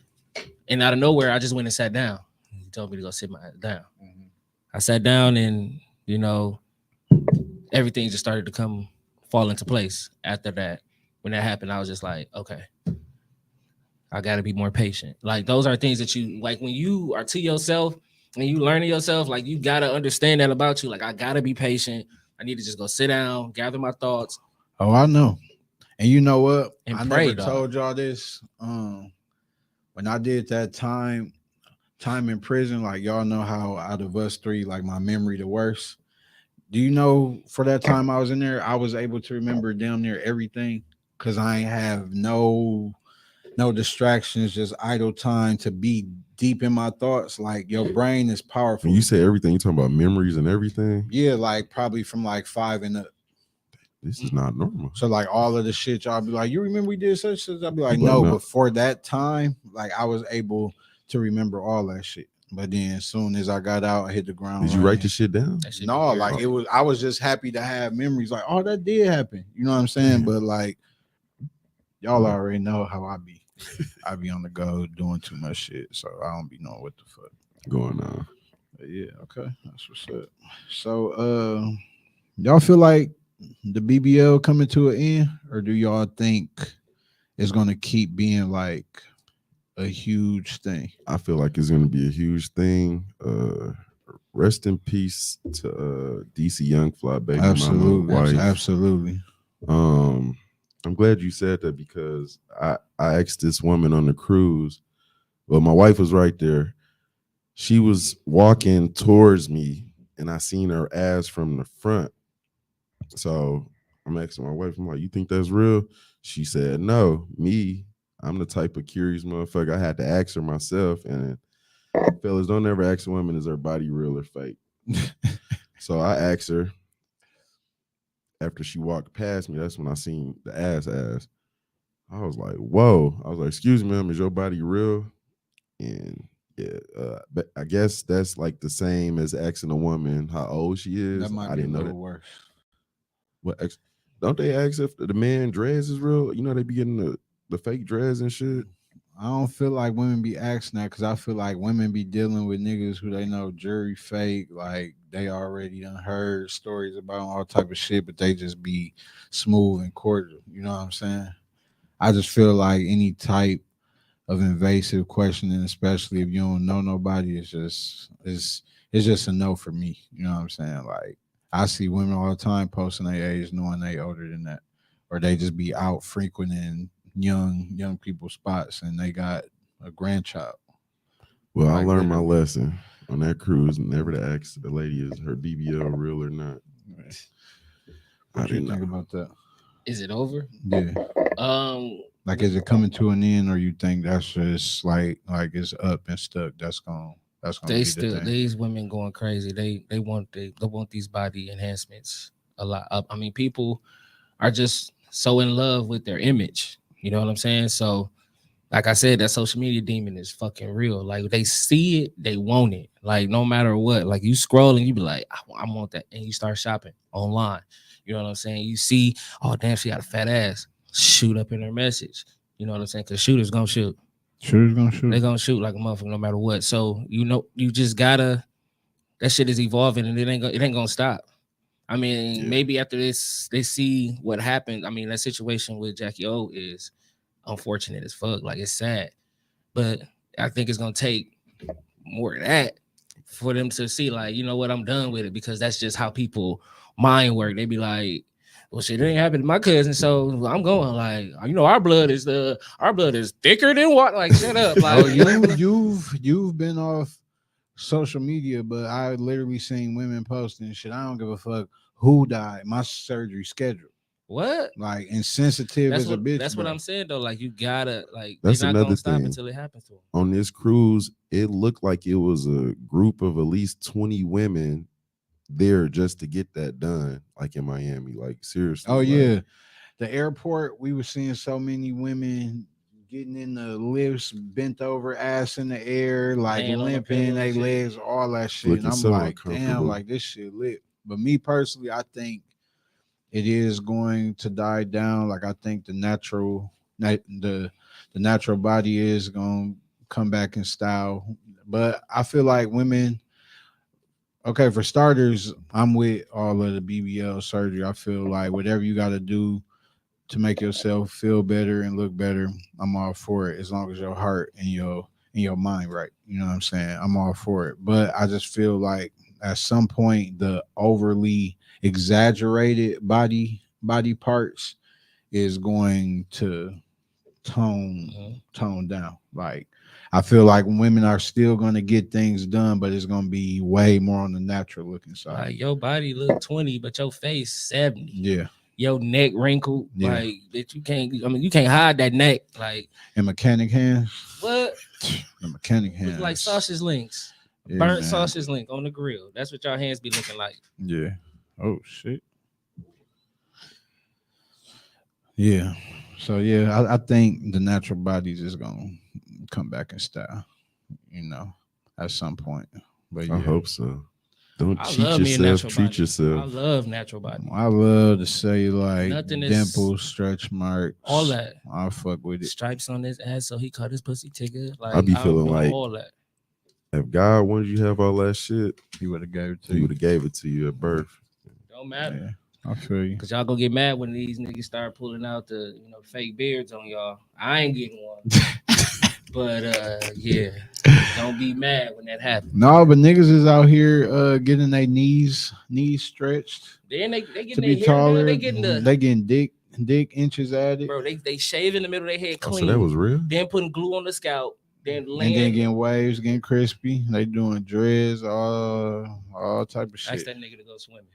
Speaker 2: And out of nowhere, I just went and sat down. He told me to go sit my ass down. Mm-hmm. I sat down, and, you know, everything just started to fall into place after that. When that happened, I was just like, okay, I got to be more patient. Like, those are things that you, like, when you are to yourself and you learning yourself, like, you got to understand that about you. Like, I got to be patient. I need to just go sit down, gather my thoughts.
Speaker 1: Oh, I know. And you know what?
Speaker 2: And
Speaker 1: I
Speaker 2: pray,
Speaker 1: never told y'all this. When I did that time in prison, like, y'all know how out of us three, like, my memory the worst. Do you know for that time I was in there, I was able to remember damn near everything, because I ain't have no distractions, just idle time to be deep in my thoughts. Like, your brain is powerful.
Speaker 3: When you say everything, you talking about memories and everything?
Speaker 1: Yeah, like probably from like 5 and up.
Speaker 3: this is not normal.
Speaker 1: So like all of the shit, y'all be like, you remember we did such shit? I'll be like,
Speaker 3: People are
Speaker 1: no,
Speaker 3: not-
Speaker 1: but for that time, like I was able to remember all that shit. But then as soon as I got out, I hit the ground.
Speaker 3: Did you write
Speaker 1: running.
Speaker 3: this shit down?
Speaker 2: That shit be
Speaker 1: No,
Speaker 2: weird.
Speaker 1: like it was. I was just happy to have memories. Like, oh, that did happen. You know what I'm saying? But like, y'all already know how I be. I be on the go doing too much shit, so I don't be knowing what the fuck
Speaker 3: Going on.
Speaker 1: But yeah. Okay, that's what's up. So, y'all feel like the BBL coming to an end, or do y'all think it's gonna keep being like a huge thing?
Speaker 3: I feel like it's gonna be a huge thing. Rest in peace to DC Young Fly baby
Speaker 1: Absolutely,
Speaker 3: mama wife.
Speaker 1: absolutely.
Speaker 3: I'm glad you said that because I asked this woman on the cruise. Well, my wife was right there. She was walking towards me, and I seen her ass from the front. So I'm asking my wife, I'm like, you think that's real? She said, no. I'm the type of curious motherfucker. I had to ask her myself. And fellas, don't ever ask a woman, is her body real or fake? So I asked her. After she walked past me, that's when I seen the ass. I was like, whoa. I was like, excuse me, ma'am, is your body real? And yeah, but I guess that's like the same as asking a woman how old she is.
Speaker 1: That might
Speaker 3: I
Speaker 1: be
Speaker 3: didn't
Speaker 1: a
Speaker 3: know
Speaker 1: little
Speaker 3: that.
Speaker 1: worse.
Speaker 3: What don't they ask if the man dress is real? You know, they be getting the fake dress and shit.
Speaker 1: I don't feel like women be asking that because I feel like women be dealing with niggas who they know jury fake. Like they already done heard stories about all type of shit, but they just be smooth and cordial. You know what I'm saying? I just feel like any type of invasive questioning, especially if you don't know nobody, it's just a no for me. You know what I'm saying? Like I see women all the time posting their age knowing they older than that. Or they just be out frequenting young people spots and they got a grandchild.
Speaker 3: Well, I
Speaker 1: Like,
Speaker 3: learned my
Speaker 1: literally.
Speaker 3: lesson on that cruise, never to ask the lady is her BBL real or not.
Speaker 1: What you
Speaker 3: didn't
Speaker 1: think
Speaker 3: know.
Speaker 1: about that?
Speaker 2: Is it over?
Speaker 1: Yeah. Like is it coming to an end or you think that's just like it's up and stuck? That's gonna
Speaker 2: They
Speaker 1: be
Speaker 2: still
Speaker 1: the thing.
Speaker 2: these women going crazy. They want these body enhancements a lot. I mean, people are just so in love with their image. You know what I'm saying? So, like I said, that social media demon is fucking real. Like they see it, they want it. Like no matter what. Like you scroll and you be like, I want that, and you start shopping online. You know what I'm saying? You see, oh damn, she got a fat ass. Shoot up in her message. You know what I'm saying? Because shooters gonna shoot.
Speaker 1: Shooter's gonna shoot.
Speaker 2: They're gonna shoot like a motherfucker no matter what. So you just gotta. That shit is evolving and it ain't gonna stop. I mean, maybe after this, they see what happened. I mean, that situation with Jackie O is unfortunate as fuck. Like it's sad, but I think it's gonna take more of that for them to see, like, you know what, I'm done with it, because that's just how people mind work. They be like, well, shit, it ain't happened to my cousin, so I'm going, like, you know, our blood is thicker than what? Like, shut up. Like,
Speaker 1: Oh, you've been off social media, but I literally seen women posting shit. I don't give a fuck who died. My surgery scheduled.
Speaker 2: what?
Speaker 1: Like insensitive
Speaker 2: That's
Speaker 1: as a bitch.
Speaker 2: That's what
Speaker 1: bro.
Speaker 2: I'm saying though. Like you gotta
Speaker 3: That's
Speaker 2: they're not
Speaker 3: another
Speaker 2: gonna stop
Speaker 3: thing.
Speaker 2: until it happens to them.
Speaker 3: On this cruise, it looked like it was a group of at least 20 women there just to get that done, like in Miami. Like seriously.
Speaker 1: Oh
Speaker 3: like,
Speaker 1: yeah, the airport. We were seeing so many women getting in the lifts, bent over, ass in the air, like
Speaker 2: Laying on the
Speaker 1: limping,
Speaker 2: pillow
Speaker 1: they
Speaker 2: and shit.
Speaker 1: legs, all that shit.
Speaker 3: Looking
Speaker 1: And I'm
Speaker 3: so
Speaker 1: like, damn,
Speaker 3: uncomfortable.
Speaker 1: like this shit lit. But me personally, I think it is going to die down. Like I think the natural body is going to come back in style. But I feel like women. Okay, for starters, I'm with all of the BBL surgery. I feel like whatever you got to do to make yourself feel better and look better, I'm all for it. As long as your heart and your mind right, you know what I'm saying. I'm all for it. But I just feel like at some point the overly exaggerated body parts is going to tone down. Like I feel like women are still going to get things done, but it's going to be way more on the natural looking side.
Speaker 2: Like your body look 20, but your face 70.
Speaker 1: Yeah.
Speaker 2: Your neck wrinkled.
Speaker 1: Yeah.
Speaker 2: Like that you can't hide that neck. Like
Speaker 1: And mechanic hands.
Speaker 2: what?
Speaker 1: The mechanic hands.
Speaker 2: Look like sausage links.
Speaker 1: Yeah,
Speaker 2: Burnt
Speaker 1: man.
Speaker 2: sausage link on the grill. That's what your hands be looking like.
Speaker 1: Yeah. Oh shit. Yeah. So yeah, I think the natural bodies is gonna come back in style, at some point. But
Speaker 3: I
Speaker 1: yeah,
Speaker 3: hope so. Don't
Speaker 2: I
Speaker 3: cheat
Speaker 2: love me a
Speaker 3: yourself.
Speaker 2: natural
Speaker 3: Treat
Speaker 2: body. I
Speaker 3: yourself.
Speaker 2: love natural body.
Speaker 1: I love to say like
Speaker 2: Nothing is
Speaker 1: dimples, stretch marks.
Speaker 2: all that.
Speaker 1: I fuck with it.
Speaker 2: Stripes on his ass, so he cut his pussy ticket.
Speaker 3: I
Speaker 2: Like
Speaker 3: be
Speaker 2: I'm
Speaker 3: feeling
Speaker 2: doing
Speaker 3: like
Speaker 2: all that.
Speaker 3: if God wanted you to have all that shit,
Speaker 1: He would have gave it to
Speaker 3: He
Speaker 1: you.
Speaker 3: would have gave it to you at birth.
Speaker 2: Don't matter.
Speaker 1: Yeah, I feel you.
Speaker 2: Cause y'all gonna get mad when these niggas start pulling out the fake beards on y'all. I ain't getting one. But yeah. Don't be mad when that happens.
Speaker 1: No, but niggas is out here getting their knees stretched
Speaker 2: Then they getting
Speaker 1: to
Speaker 2: their
Speaker 1: be
Speaker 2: hair done.
Speaker 1: taller.
Speaker 2: They getting the
Speaker 1: They getting dick inches at it,
Speaker 2: bro, they shave in the middle of their head
Speaker 3: Oh,
Speaker 2: clean.
Speaker 3: so that was real?
Speaker 2: Then putting glue on the scalp. Then
Speaker 1: and
Speaker 2: laying.
Speaker 1: then getting waves, getting crispy. They doing dreads, all type of
Speaker 2: Ask
Speaker 1: shit.
Speaker 2: that nigga to go swimming.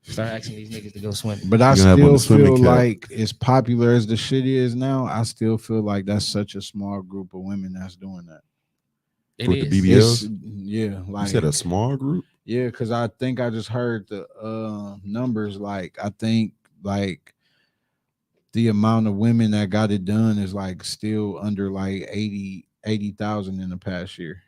Speaker 2: Start asking these niggas to go swimming.
Speaker 1: But I
Speaker 3: You gonna have on
Speaker 1: still
Speaker 3: the swimming
Speaker 1: feel
Speaker 3: cap.
Speaker 1: like as popular as the shit is now, I still feel like that's such a small group of women that's doing that.
Speaker 2: It
Speaker 3: With the
Speaker 2: is.
Speaker 3: BBLs?
Speaker 1: Yeah,
Speaker 3: You
Speaker 1: like
Speaker 3: said a small group?
Speaker 1: yeah, because I think I just heard the numbers. Like I think like the amount of women that got it done is like still under like 80,000 in the past year.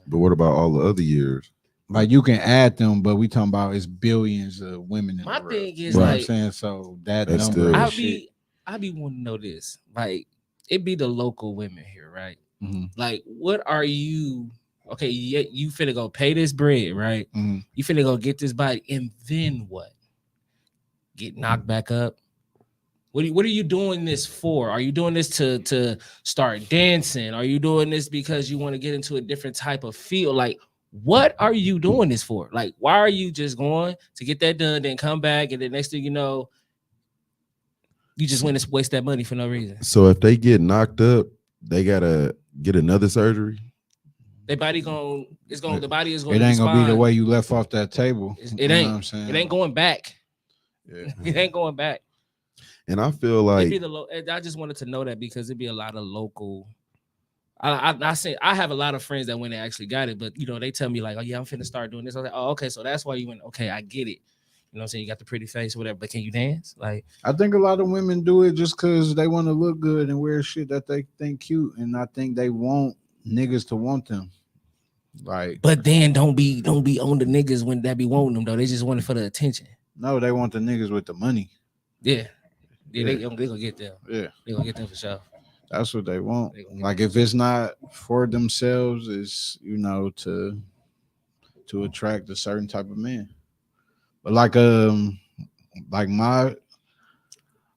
Speaker 3: But what about all the other years?
Speaker 1: Like you can add them, but we talking about it's billions of women in
Speaker 2: My
Speaker 1: the world.
Speaker 2: thing is
Speaker 1: You know what I'm
Speaker 2: like
Speaker 1: saying? So that
Speaker 3: That's
Speaker 1: number
Speaker 3: still-
Speaker 1: is
Speaker 2: I
Speaker 1: shit.
Speaker 2: be wanting to know this. Like it be the local women here, right?
Speaker 1: Mhm,
Speaker 2: Like what are you okay, you finna go pay this bread, right?
Speaker 1: mhm.
Speaker 2: You finna go get this body, and then what? Get knocked back up? What are you doing this for? Are you doing this to start dancing? Are you doing this because you want to get into a different type of field? Like, what are you doing this for? Like, why are you just going to get that done, then come back, and the next thing you know, you just went and waste that money for no reason?
Speaker 3: So if they get knocked up, they gotta get another surgery.
Speaker 2: Their body the body is going
Speaker 1: It
Speaker 2: to
Speaker 1: ain't gonna be the
Speaker 2: respond.
Speaker 1: way you left off that table.
Speaker 2: It
Speaker 1: You know
Speaker 2: ain't.
Speaker 1: what I'm saying?
Speaker 2: It ain't going back.
Speaker 1: Yeah.
Speaker 2: It ain't going back.
Speaker 3: And I feel
Speaker 2: It'd be
Speaker 3: like
Speaker 2: the I just wanted to know that because it'd be a lot of local. I say I have a lot of friends that when they actually got it, but they tell me like, oh yeah, I'm finna start doing this. I was like, oh okay, so that's why you went. Okay, I get it. You know what I'm saying? You got the pretty face or whatever, but can you dance? Like,
Speaker 1: I think a lot of women do it just because they want to look good and wear shit that they think cute, and I think they want niggas to want them. Like,
Speaker 2: but then don't be on the niggas when that be wanting them though. They just want it for the attention.
Speaker 1: no, they want the niggas with the money.
Speaker 2: Yeah. They
Speaker 1: Yeah.
Speaker 2: gonna get them.
Speaker 1: Yeah,
Speaker 2: They gonna get them for sure.
Speaker 1: that's what they want.
Speaker 2: They gonna get
Speaker 1: Like,
Speaker 2: them.
Speaker 1: if it's not for themselves, it's to attract a certain type of man. But like my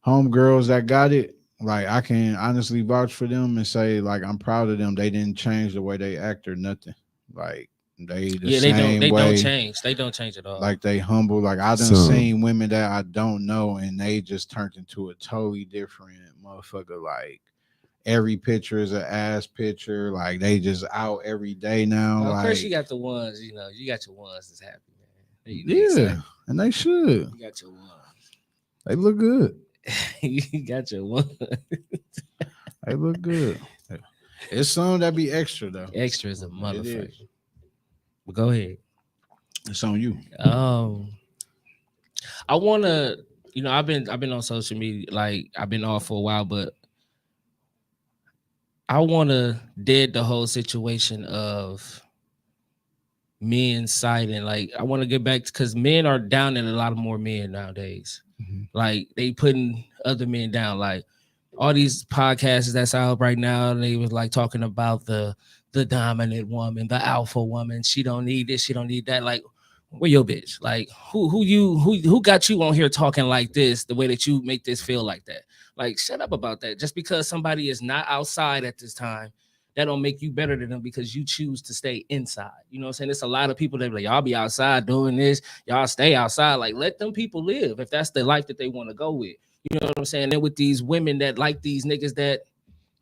Speaker 1: homegirls that got it, like I can honestly vouch for them and say like I'm proud of them. They didn't change the way they act or nothing. Like they the
Speaker 2: Yeah,
Speaker 1: same
Speaker 2: they
Speaker 1: way.
Speaker 2: don't change. They don't change at all.
Speaker 1: Like they humble. Like I done
Speaker 3: So-
Speaker 1: seen women that I don't know and they just turned into a totally different motherfucker. Like every picture is an ass picture. Like they just out every day now.
Speaker 2: Well, of
Speaker 1: like
Speaker 2: course you got the ones, you got your ones that's happy, man. You
Speaker 1: yeah,
Speaker 2: excited.
Speaker 1: and they should.
Speaker 2: You got your ones.
Speaker 1: They look good.
Speaker 2: You got your one.
Speaker 1: They look good. It's some that be extra though.
Speaker 2: Extra is a
Speaker 1: It
Speaker 2: motherfucker.
Speaker 1: is.
Speaker 2: But go ahead.
Speaker 1: It's on you.
Speaker 2: I wanna, I've been on social media, like I've been off for a while, but I wanna dead the whole situation of men siding. Like I want to get back because men are down in a lot of more men nowadays.
Speaker 1: Mhm.
Speaker 2: Like they putting other men down. Like all these podcasts that's out right now, they was like talking about the dominant woman, the alpha woman. She don't need this, she don't need that. Like, where your bitch? Like, who got you on here talking like this? The way that you make this feel like that? Like, shut up about that. Just because somebody is not outside at this time, that don't make you better than them because you choose to stay inside. You know what I'm saying? There's a lot of people that be like, y'all be outside doing this, y'all stay outside. Like, let them people live if that's the life that they want to go with. You know what I'm saying? And with these women that like these niggas that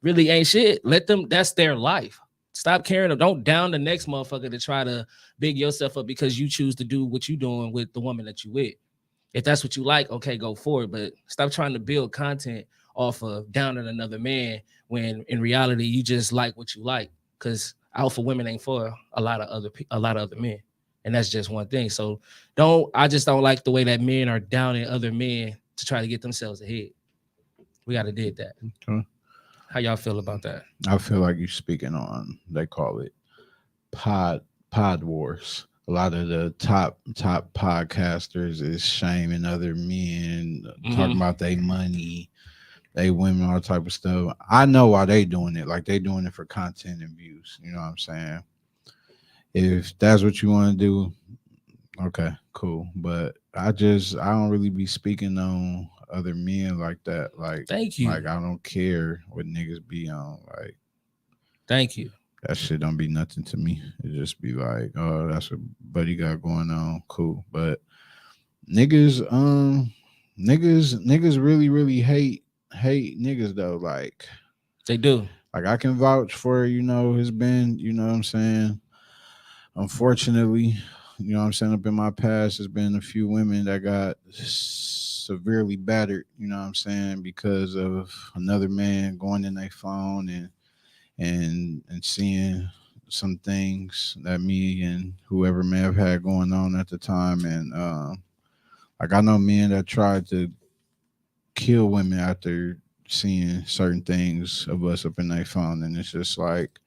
Speaker 2: really ain't shit, let them, that's their life. Stop caring. Don't down the next motherfucker to try to big yourself up because you choose to do what you doing with the woman that you with. If that's what you like, okay, go for it. But stop trying to build content off of downing another man when in reality you just like what you like. Because alpha women ain't for a lot of other men, and that's just one thing. So I just don't like the way that men are downing other men to try to get themselves ahead. We gotta did that.
Speaker 1: Okay.
Speaker 2: How y'all feel about that?
Speaker 1: I feel like you're speaking on, they call it pod wars. A lot of the top podcasters is shaming other men, talking about their money, they women, all type of stuff. I know why they doing it. Like they doing it for content and views. You know what I'm saying? If that's what you want to do, okay, cool. But I don't really be speaking on other men like that. Like,
Speaker 2: Thank you.
Speaker 1: like I don't care what niggas be on. Like
Speaker 2: Thank you.
Speaker 1: that shit don't be nothing to me. It just be like, oh, that's what buddy got going on. Cool. But niggas, niggas really, really hate niggas though.
Speaker 2: They do.
Speaker 1: Like I can vouch for, it's been, you know what I'm saying? Unfortunately, you know what I'm saying, up in my past, there's been a few women that got severely battered, you know what I'm saying, because of another man going in their phone and seeing some things that me and whoever may have had going on at the time. And like I know men that tried to kill women after seeing certain things of us up in their phone, and it's just like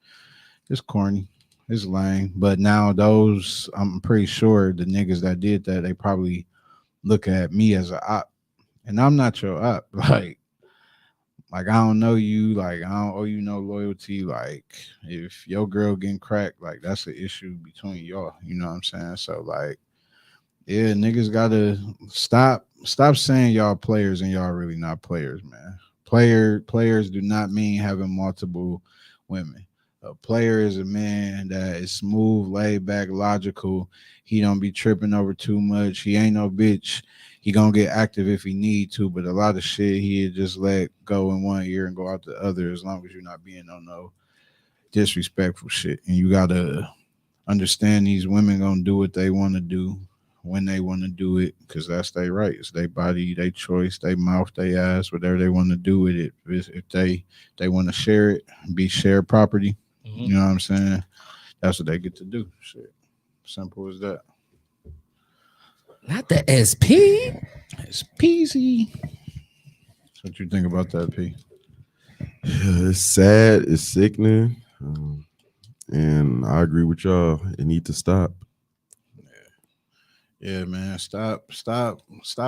Speaker 1: it's corny. It's lame. But now those, I'm pretty sure the niggas that did that, they probably look at me as a op. And I'm not your op. Like I don't know you, like I don't owe you no loyalty. Like if your girl getting cracked, like that's an issue between y'all. You know what I'm saying? So like, yeah, niggas gotta stop saying y'all players and y'all really not players, man. Players do not mean having multiple women. A player is a man that is smooth, laid back, logical. He don't be tripping over too much. He ain't no bitch. He gonna get active if he need to, but a lot of shit he'd just let go in one ear and go out the other, as long as you're not being on no disrespectful shit. And you gotta understand these women gonna do what they want to do when they want to do it, because that's their right. It's their body, their choice, their mouth, their ass, whatever they want to do with it. If they want to share it, be shared property. You know what I'm saying? That's what they get to do. Shit. Simple as that.
Speaker 2: Not the SP.
Speaker 1: It's peasy. What you think about that, P?
Speaker 3: It's sad. It's sickening. And I agree with y'all. It need to stop.
Speaker 1: Yeah, man. Stop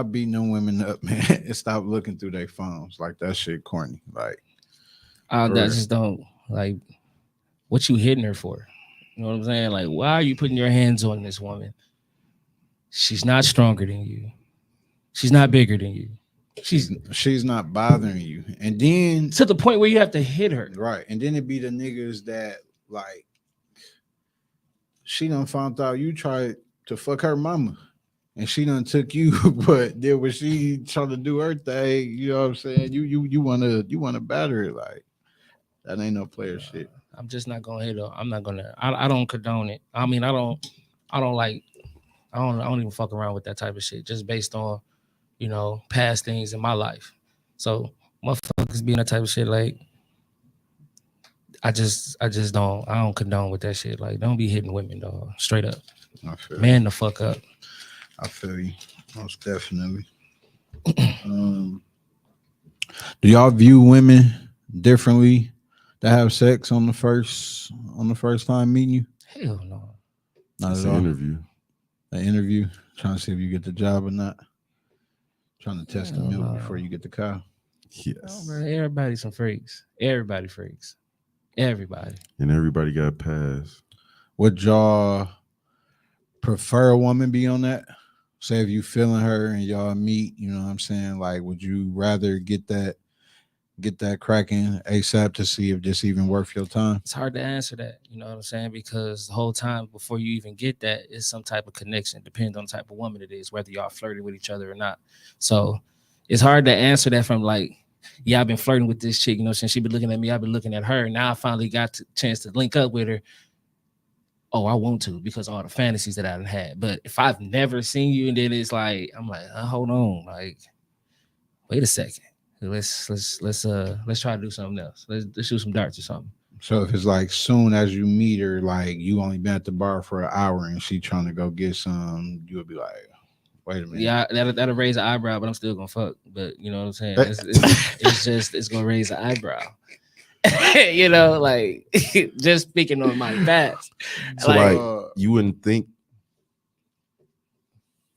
Speaker 1: beating them women up, man. And stop looking through their phones. Like that shit corny. Like
Speaker 2: I just don't like what you hitting her for. You know what I'm saying? Like, why are you putting your hands on this woman? She's not stronger than you. She's not bigger than you.
Speaker 1: She's not bothering you. And then
Speaker 2: to the point where you have to hit her.
Speaker 1: Right. And then it be the niggas that like she done found out you tried to fuck her mama. And she done took you, but then when she trying to do her thing, you know what I'm saying? You wanna batter it. Like that ain't no player shit.
Speaker 2: I'm just not gonna hit her. I'm not gonna. I don't condone it. I mean, I don't even fuck around with that type of shit. Just based on, past things in my life. So motherfuckers being that type of shit, like I just don't condone with that shit. Like, don't be hitting women, dog. Straight up, man, the fuck up.
Speaker 1: I feel you, most definitely. Do y'all view women differently that have sex on the first time meeting you?
Speaker 2: Hell no.
Speaker 1: Not
Speaker 3: It's
Speaker 1: at
Speaker 3: an
Speaker 1: all.
Speaker 3: interview.
Speaker 1: An interview, trying to see if you get the job or not. Trying to test the
Speaker 2: Hell
Speaker 1: milk
Speaker 2: no.
Speaker 1: before you get the cow.
Speaker 3: Yes.
Speaker 2: Oh, bro, everybody's some freaks. Everybody freaks. Everybody.
Speaker 3: And everybody got passed.
Speaker 1: Would y'all prefer a woman be on that? Say if you feeling her and y'all meet, you know what I'm saying? Like, would you rather get that cracking ASAP to see if this even worth your time?
Speaker 2: It's hard to answer that, you know what I'm saying? Because the whole time before you even get that is some type of connection. Depends on the type of woman it is, whether y'all flirting with each other or not. So it's hard to answer that from like, yeah, I've been flirting with this chick, since she been looking at me, I've been looking at her. Now I finally got the chance to link up with her. Oh, I want to because of all the fantasies that I've had. But if I've never seen you and then it's like, I'm like, hold on, like, wait a second. Let's try to do something else. Let's shoot some darts or something.
Speaker 1: So if it's like soon as you meet her, like you only been at the bar for an hour and she trying to go get some, you would be like, Wait a minute.
Speaker 2: Yeah, that'll raise an eyebrow, but I'm still gonna fuck. But you know what I'm saying? It's gonna raise an eyebrow. You know, like just speaking on my past.
Speaker 3: So like you wouldn't think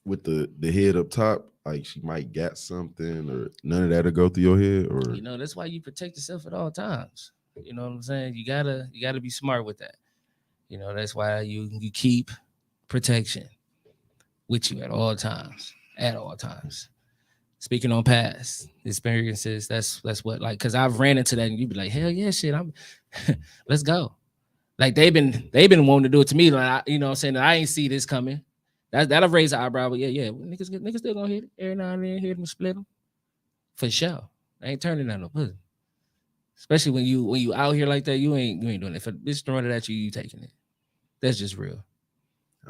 Speaker 3: with the head up top, like she might get something, or none of that'll go through your head, or
Speaker 2: you know, that's why you protect yourself at all times. You know what I'm saying? You gotta be smart with that. You know, that's why you keep protection with you at all times. At all times. Speaking on past experiences, that's what, like, because I've ran into that and you'd be like, hell yeah, shit, I'm let's go. Like they've been wanting to do it to me, like you know what I'm saying, that I ain't see this coming. That'll raise the eyebrow, but yeah, niggas still gonna hit it every now and then, hit them, split them for sure. I ain't turning down no pussy, especially when you out here like that. You ain't doing it. If a bitch throwing it at you, you taking it. That's just real.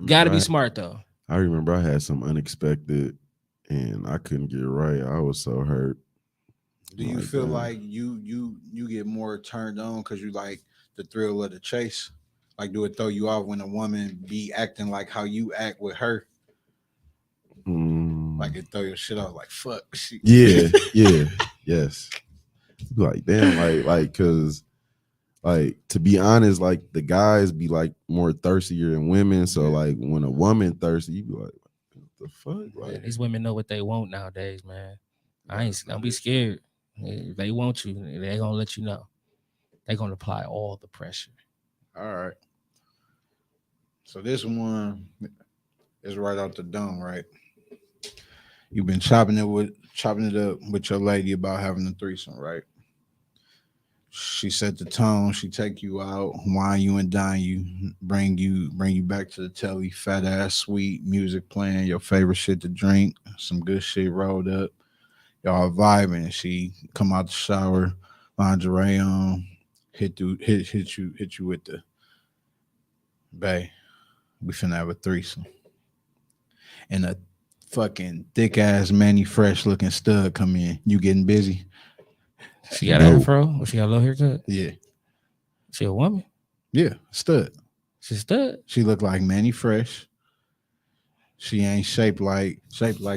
Speaker 2: Gotta be smart though.
Speaker 3: I remember I had some unexpected and I couldn't get right. I was so hurt.
Speaker 1: Do you feel like you get more turned on because you like the thrill of the chase? Like, do it throw you off when a woman be acting like how you act with her? Like it throw your shit off, like fuck.
Speaker 3: Yeah, yes. Like damn, like because like to be honest, like the guys be like more thirstier than women. So like when a woman thirsty, you be like, what the fuck? Like
Speaker 2: yeah, these women know what they want nowadays, man. Don't be scared. If they want you, they gonna let you know. They gonna apply all the pressure.
Speaker 1: All right. So this one is right out the dome, right? You've been chopping it up with your lady about having a threesome, right? She set the tone. She take you out, wine you and dine you, bring you back to the telly, fat ass, sweet music playing, your favorite shit to drink, some good shit rolled up. Y'all vibing. She come out the shower, lingerie on, hit you with the bae. We finna have a threesome. And a fucking thick ass Manny Fresh looking stud come in. You getting busy?
Speaker 2: She got an afro? Or she got a low haircut?
Speaker 1: Yeah.
Speaker 2: She a woman?
Speaker 1: Yeah, stud.
Speaker 2: She's stud.
Speaker 1: She look like Manny Fresh. She ain't shaped like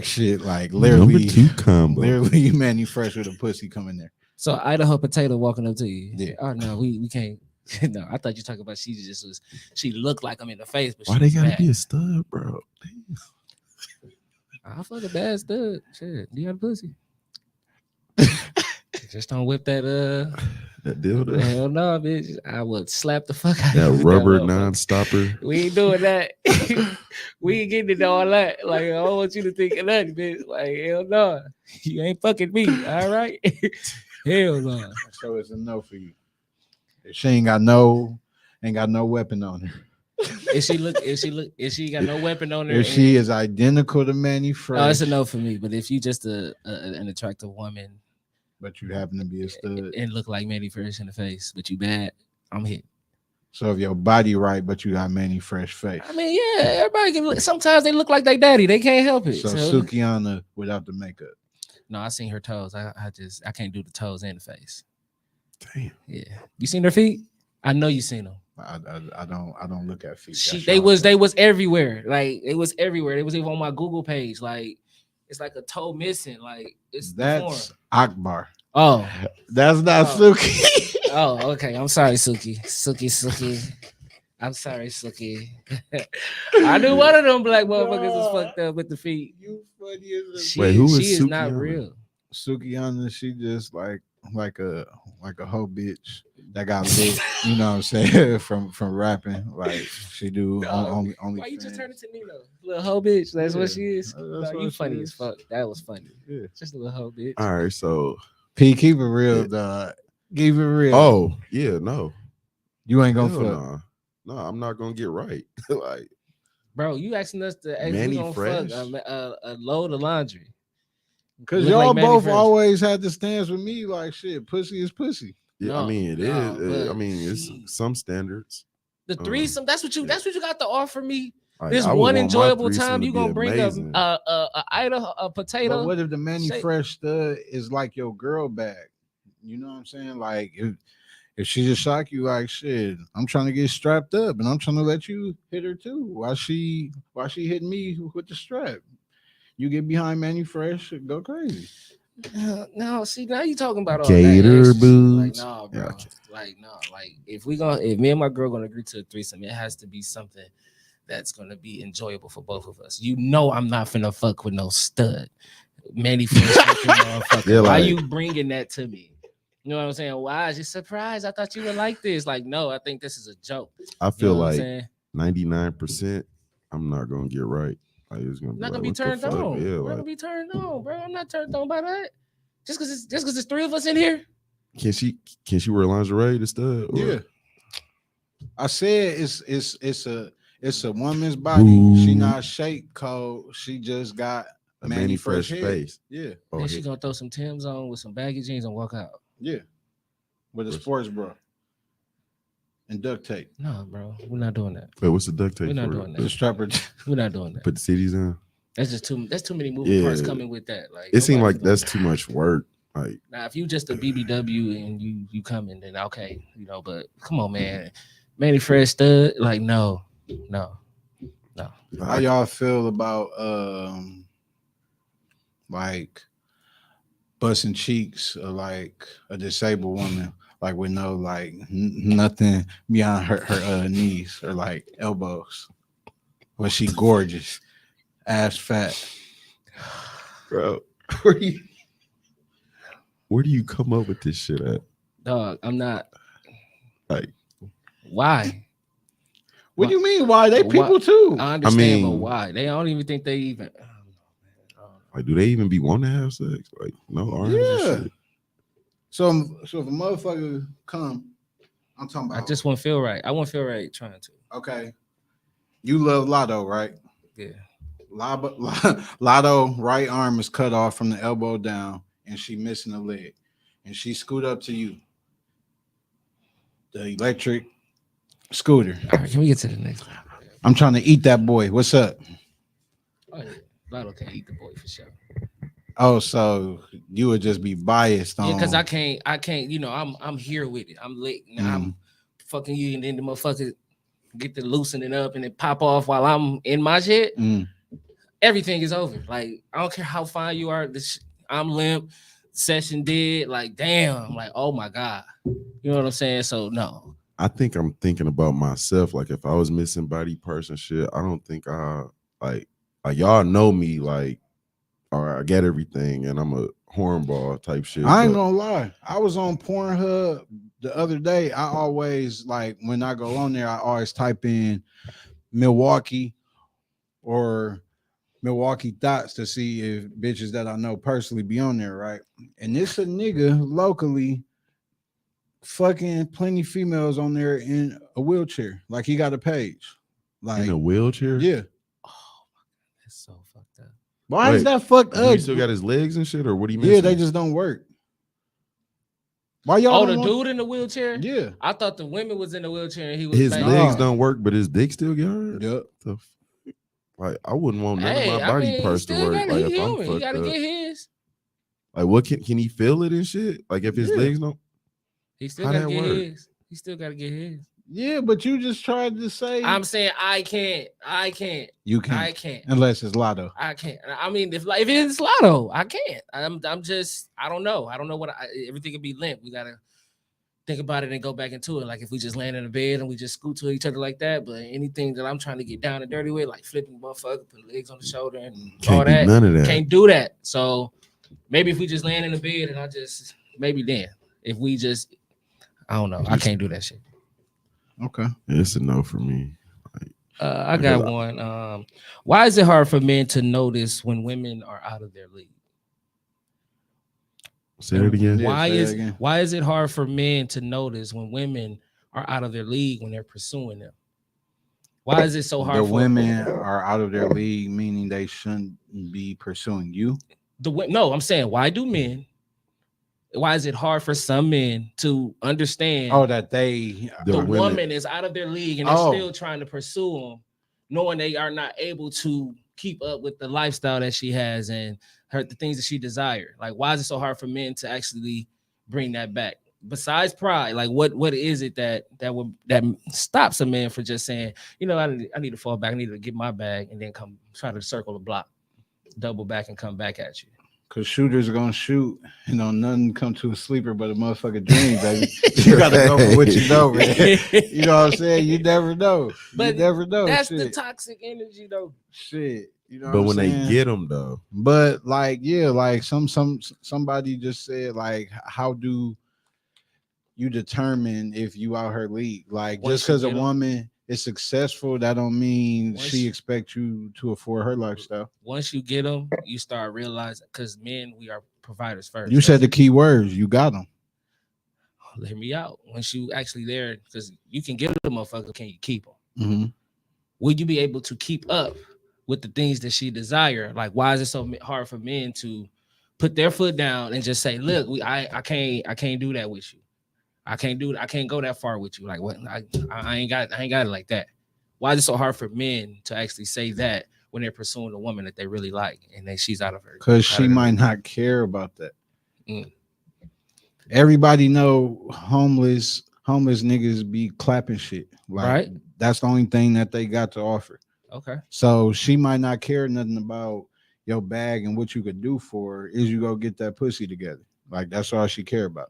Speaker 1: shit. Like literally,
Speaker 3: number 2 combo.
Speaker 1: Literally Manny Fresh with a pussy coming there.
Speaker 2: So Idaho Potato walking up to you.
Speaker 1: Yeah.
Speaker 2: Oh no, we can't. No, I thought you talking about she looked like I'm in the face, but
Speaker 3: why they gotta be a stud, bro?
Speaker 2: I fuck a bad stud. Shit, do you have a pussy? Just don't whip that
Speaker 3: dildo.
Speaker 2: Hell no, bitch. I would slap the fuck out
Speaker 3: that
Speaker 2: of
Speaker 3: rubber
Speaker 2: that
Speaker 3: non-stopper.
Speaker 2: We ain't doing that. We ain't getting into all that. Like, I don't want you to think of nothing, bitch. Like, hell no. You ain't fucking me, all right? Hell no.
Speaker 1: So it's a no for you. If she ain't got no weapon on her.
Speaker 2: If she got no weapon on her.
Speaker 1: If she is identical to Manny Fresh.
Speaker 2: Oh, it's a no for me. But if you just an attractive woman,
Speaker 1: but you happen to be a stud
Speaker 2: and look like Manny Fresh in the face, but you bad, I'm hit.
Speaker 1: So if your body right, but you got Manny Fresh face.
Speaker 2: I mean, yeah, everybody can look. Sometimes they look like their daddy. They can't help it.
Speaker 1: So Sukihana without the makeup.
Speaker 2: No, I seen her toes. I can't do the toes and the face.
Speaker 3: Damn.
Speaker 2: Yeah. You seen her feet? I know you seen them.
Speaker 1: I don't look at feet.
Speaker 2: They was everywhere. Like it was everywhere. It was even on my Google page. Like it's like a toe missing. Like it's
Speaker 1: that's Akbar.
Speaker 2: Oh,
Speaker 1: that's not Suki.
Speaker 2: Oh, okay. I'm sorry, Suki. I'm sorry, Suki. I knew one of them black motherfuckers was fucked up with the feet.
Speaker 1: You funny as
Speaker 3: Wait, who is
Speaker 2: she is
Speaker 3: Sukihana?
Speaker 2: not real.
Speaker 1: Sukihana, she just like a hoe bitch that got lit, you know what I'm saying, from rapping. Like she do only.
Speaker 2: Why you just turn it to me though? Little hoe bitch. That's what she is. No, you funny as fuck. That was funny. Yeah. Just a little hoe bitch.
Speaker 3: All right, so
Speaker 1: P, keep it real, dog. Keep it real.
Speaker 3: Oh yeah, no,
Speaker 1: you ain't gonna fuck.
Speaker 3: No, I'm not gonna get right. Like,
Speaker 2: bro, you asking us to
Speaker 3: Manny
Speaker 2: fuck a load of laundry.
Speaker 1: Because y'all like both always had the stance with me like shit. Pussy is pussy.
Speaker 3: Yeah,
Speaker 2: no,
Speaker 3: I mean it is. I mean it's some standards.
Speaker 2: The threesome, that's what you got to offer me.
Speaker 3: Like,
Speaker 2: this one enjoyable time you gonna bring up a potato.
Speaker 1: But what if the Manny Fresh stud is like your girl bag? You know what I'm saying? Like if she just shock you like shit, I'm trying to get strapped up and I'm trying to let you hit her too. Why she hitting me with the strap? You get behind Manny Fresh, go crazy.
Speaker 2: No, see now you talking about all
Speaker 3: Gator
Speaker 2: that extra shit. Like,
Speaker 3: boots.
Speaker 2: no, bro.
Speaker 3: Yeah, okay.
Speaker 2: Like, no, like if me and my girl gonna agree to a threesome, it has to be something that's gonna be enjoyable for both of us. You know, I'm not finna fuck with no stud, Manny Fresh looking motherfucker.
Speaker 3: Yeah,
Speaker 2: Why
Speaker 3: like-
Speaker 2: you bringing that to me? You know what I'm saying? Why is you surprised? I thought you would like this. Like, no, I think this is a joke.
Speaker 3: I
Speaker 2: You
Speaker 3: feel
Speaker 2: know what I'm
Speaker 3: like
Speaker 2: saying?
Speaker 3: 99%. I'm not gonna get right. Like it's gonna
Speaker 2: I'm
Speaker 3: be
Speaker 2: not
Speaker 3: like,
Speaker 2: gonna be
Speaker 3: what the
Speaker 2: turned
Speaker 3: fuck?
Speaker 2: on.
Speaker 3: Yeah,
Speaker 2: We're
Speaker 3: like,
Speaker 2: gonna be turned on, bro. I'm not turned on by that. Just cause it's 3 of us in here.
Speaker 3: can she wear lingerie to stud? Or?
Speaker 1: Yeah. I said it's a woman's body. She
Speaker 3: Ooh.
Speaker 1: not shake code. She just got
Speaker 3: A
Speaker 1: Manny Fresh head.
Speaker 3: face.
Speaker 1: Yeah,
Speaker 3: Oh,
Speaker 2: Then she
Speaker 3: hey.
Speaker 2: gonna throw some Timbs on with some baggy jeans and walk out.
Speaker 1: yeah. With a
Speaker 3: What's-
Speaker 1: sports bra and duct tape.
Speaker 2: No, bro, we're not doing that.
Speaker 3: Wait, what's the duct tape
Speaker 2: We're not
Speaker 3: for?
Speaker 2: doing that.
Speaker 1: The strapper.
Speaker 2: We're not doing that.
Speaker 3: Put the CDs in.
Speaker 2: That's too many moving parts
Speaker 3: Yeah.
Speaker 2: coming with that. Like
Speaker 3: It seemed
Speaker 2: nobody's
Speaker 3: like
Speaker 2: doing
Speaker 3: that's
Speaker 2: that.
Speaker 3: too much work. Like
Speaker 2: Now, if you just a BBW and you coming, then okay, you know. But come on, man, Manny Fresh stud, like no.
Speaker 1: How y'all feel about like busting cheeks of like a disabled woman, like with no like nothing beyond her knees or like elbows, but she gorgeous, ass fat.
Speaker 3: bro, where do you come up with this shit at?
Speaker 2: Dog, I'm not.
Speaker 3: Like,
Speaker 2: Why?
Speaker 1: What do you mean? Why they
Speaker 2: Why-
Speaker 1: people too?
Speaker 2: I understand, but
Speaker 3: mean-
Speaker 2: why? They don't even think they even.
Speaker 3: like, do they even be wanting to have sex? Like, no arms
Speaker 1: Yeah.
Speaker 3: and shit.
Speaker 1: So if a motherfucker come, I'm talking about.
Speaker 2: I just won't feel right. I won't feel right trying to.
Speaker 1: Okay. You love Lotto, right?
Speaker 2: Yeah.
Speaker 1: Lotto right arm is cut off from the elbow down, and she missing a leg, and she scoot up to you. The electric scooter.
Speaker 2: All right, can we get to the next one?
Speaker 1: I'm trying to eat that boy. What's up?
Speaker 2: Oh, yeah. Lotto can't eat the boy for sure.
Speaker 1: Oh, so you would just be biased on?
Speaker 2: Yeah, because I can't. You know, I'm here with it. I'm late. Now I'm fucking you, and then the motherfucker get to loosen it up and it pop off while I'm in my shit. Everything is over. Like I don't care how fine you are. I'm limp. Session dead. Like damn. Like oh my god. You know what I'm saying? So no.
Speaker 3: I think I'm thinking about myself. Like, if I was missing body parts and shit, I don't think like y'all know me. Like, all right, I get everything, and I'm a hornball type shit.
Speaker 1: I ain't
Speaker 3: but-
Speaker 1: gonna lie. I was on Pornhub the other day. I always like when I go on there, I always type in Milwaukee or Milwaukee thoughts to see if bitches that I know personally be on there, right? And it's a nigga locally fucking plenty females on there in a wheelchair. Like he got a page. Like
Speaker 3: in a wheelchair.
Speaker 1: yeah.
Speaker 2: Oh my god, that's so fucked up.
Speaker 1: Why is
Speaker 3: Wait,
Speaker 1: that fucked
Speaker 3: He
Speaker 1: up?
Speaker 3: still got his legs and shit, or what? He
Speaker 1: Yeah,
Speaker 3: missing?
Speaker 1: they just don't work. Why y'all?
Speaker 2: Oh,
Speaker 1: don't
Speaker 2: the
Speaker 1: want-
Speaker 2: dude in the wheelchair?
Speaker 1: Yeah.
Speaker 2: I thought the women was in the wheelchair and he was
Speaker 3: his
Speaker 2: banging.
Speaker 3: legs
Speaker 1: Nah.
Speaker 3: don't work, but his dick still get hurt.
Speaker 1: Yep.
Speaker 3: The f- Like, I wouldn't want none
Speaker 2: Hey,
Speaker 3: of my
Speaker 2: I
Speaker 3: body
Speaker 2: mean, he
Speaker 3: parts to
Speaker 2: still
Speaker 3: work.
Speaker 2: gotta
Speaker 3: Like,
Speaker 2: he
Speaker 3: if I'm
Speaker 2: human. He
Speaker 3: fucked
Speaker 2: gotta
Speaker 3: up.
Speaker 2: get his.
Speaker 3: Like, what can he feel it and shit? Like, if his
Speaker 1: Yeah.
Speaker 3: legs don't.
Speaker 2: He still
Speaker 3: How
Speaker 2: gotta
Speaker 3: that
Speaker 2: get
Speaker 3: work?
Speaker 2: his. He still gotta get his.
Speaker 1: Yeah, but you just tried to say
Speaker 2: I'm saying I can't.
Speaker 1: you can't
Speaker 2: I can't.
Speaker 1: unless it's Lotto.
Speaker 2: I can't. I mean, if it's Lotto, I can't. I'm just. I don't know. I don't know what. Everything could be limp. We gotta think about it and go back into it. Like if we just land in the bed and we just scoot to each other like that. But anything that I'm trying to get down and dirty with, like flipping motherfucker, putting legs on the shoulder and all
Speaker 3: Can't do
Speaker 2: that,
Speaker 3: none of that.
Speaker 2: can't do that. So maybe if we just land in the bed and I just maybe then if we just I don't know. I can't do that shit.
Speaker 1: Okay.
Speaker 3: It's a no for me.
Speaker 2: I got one. Why is it hard for men to notice when women are out of their league?
Speaker 3: Say it again.
Speaker 1: Yeah, say it again.
Speaker 2: Why is it hard for men to notice when women are out of their league when they're pursuing them? Why is it so hard
Speaker 1: The
Speaker 2: for
Speaker 1: women are out of their league, meaning they shouldn't be pursuing you.
Speaker 2: No, I'm saying why is it hard for some men to understand
Speaker 1: Oh, that they
Speaker 2: the
Speaker 3: The women-
Speaker 2: woman is out of their league and they're
Speaker 1: Oh.
Speaker 2: still trying to pursue them, knowing they are not able to keep up with the lifestyle that she has and the things that she desires. Like, why is it so hard for men to actually bring that back? Besides pride, like what is it that stops a man from just saying, you know, I need to fall back, I need to get my bag and then come try to circle the block? double back and come back at you.
Speaker 1: Cause shooters are gonna shoot, nothing come to a sleeper but a motherfucking dream, baby. You gotta go for what you know, man. You know what I'm saying? You never know.
Speaker 2: But
Speaker 1: you never know.
Speaker 2: That's
Speaker 1: shit.
Speaker 2: the toxic energy, though.
Speaker 1: Shit. You know
Speaker 3: But
Speaker 1: what
Speaker 3: when
Speaker 1: I'm
Speaker 3: they
Speaker 1: saying?
Speaker 3: get them though,
Speaker 1: But like, yeah, like somebody just said, like, how do you determine if you out her league? Like,
Speaker 2: Once
Speaker 1: just because
Speaker 2: you
Speaker 1: a
Speaker 2: get 'em.
Speaker 1: woman is successful, that don't mean
Speaker 2: Once
Speaker 1: she
Speaker 2: you-
Speaker 1: expects you to afford her lifestyle.
Speaker 2: Once you get them, you start realizing, because men, we are providers first.
Speaker 1: You said the key words. You got them.
Speaker 2: Hear me out. Once you actually there, because you can get a motherfucker, can you keep them?
Speaker 1: Mm-hmm.
Speaker 2: Will you be able to keep up with the things that she desire? Like, why is it so hard for men to put their foot down and just say, "Look, I can't do that with you. I can't go that far with you." Like, what? I ain't got it like that. Why is it so hard for men to actually say that when they're pursuing a woman that they really like and then she's out of her?
Speaker 1: Because
Speaker 2: out
Speaker 1: she
Speaker 2: of her-
Speaker 1: might not care about that.
Speaker 2: Mm.
Speaker 1: Everybody know homeless niggas be clapping shit. Like,
Speaker 2: Right.
Speaker 1: That's the only thing that they got to offer.
Speaker 2: Okay.
Speaker 1: So she might not care nothing about your bag and what you could do for her. Is you go get that pussy together. Like, that's all she care about.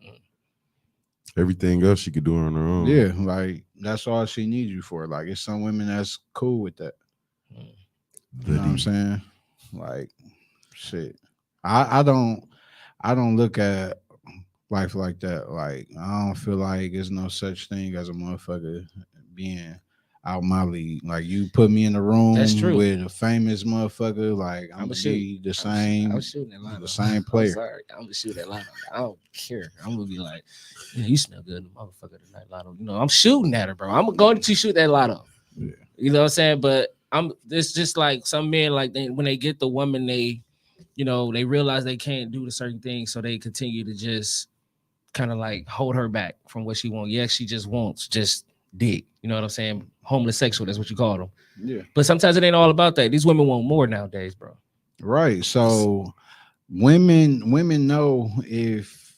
Speaker 3: everything else she could do on her own.
Speaker 1: Yeah, like that's all she needs you for. Like, it's some women that's cool with that. You know what I'm saying? Like, shit. I don't look at life like that. Like, I don't feel like there's no such thing as a motherfucker being out my league. Like, you put me in a room
Speaker 2: That's true.
Speaker 1: with a famous motherfucker, like I'm
Speaker 2: I'ma
Speaker 1: gonna
Speaker 2: shoot.
Speaker 1: be the same.
Speaker 2: I'm shooting that line.
Speaker 1: the same player.
Speaker 2: I'm gonna shoot that line. I don't care. I'm gonna be like, "Yeah, you smell good, motherfucker, tonight, Lotto." I'm shooting at her, bro. I'm going to shoot that Lotto.
Speaker 1: Yeah.
Speaker 2: You know what I'm saying? But it's just like some men, like when they get the woman, they realize they can't do the certain things, so they continue to just kind of like hold her back from what she wants. Yeah, she just wants just dick. You know what I'm saying? Homeless sexual, that's what you call them.
Speaker 1: Yeah.
Speaker 2: But sometimes it ain't all about that. These women want more nowadays, bro.
Speaker 1: Right. So women know if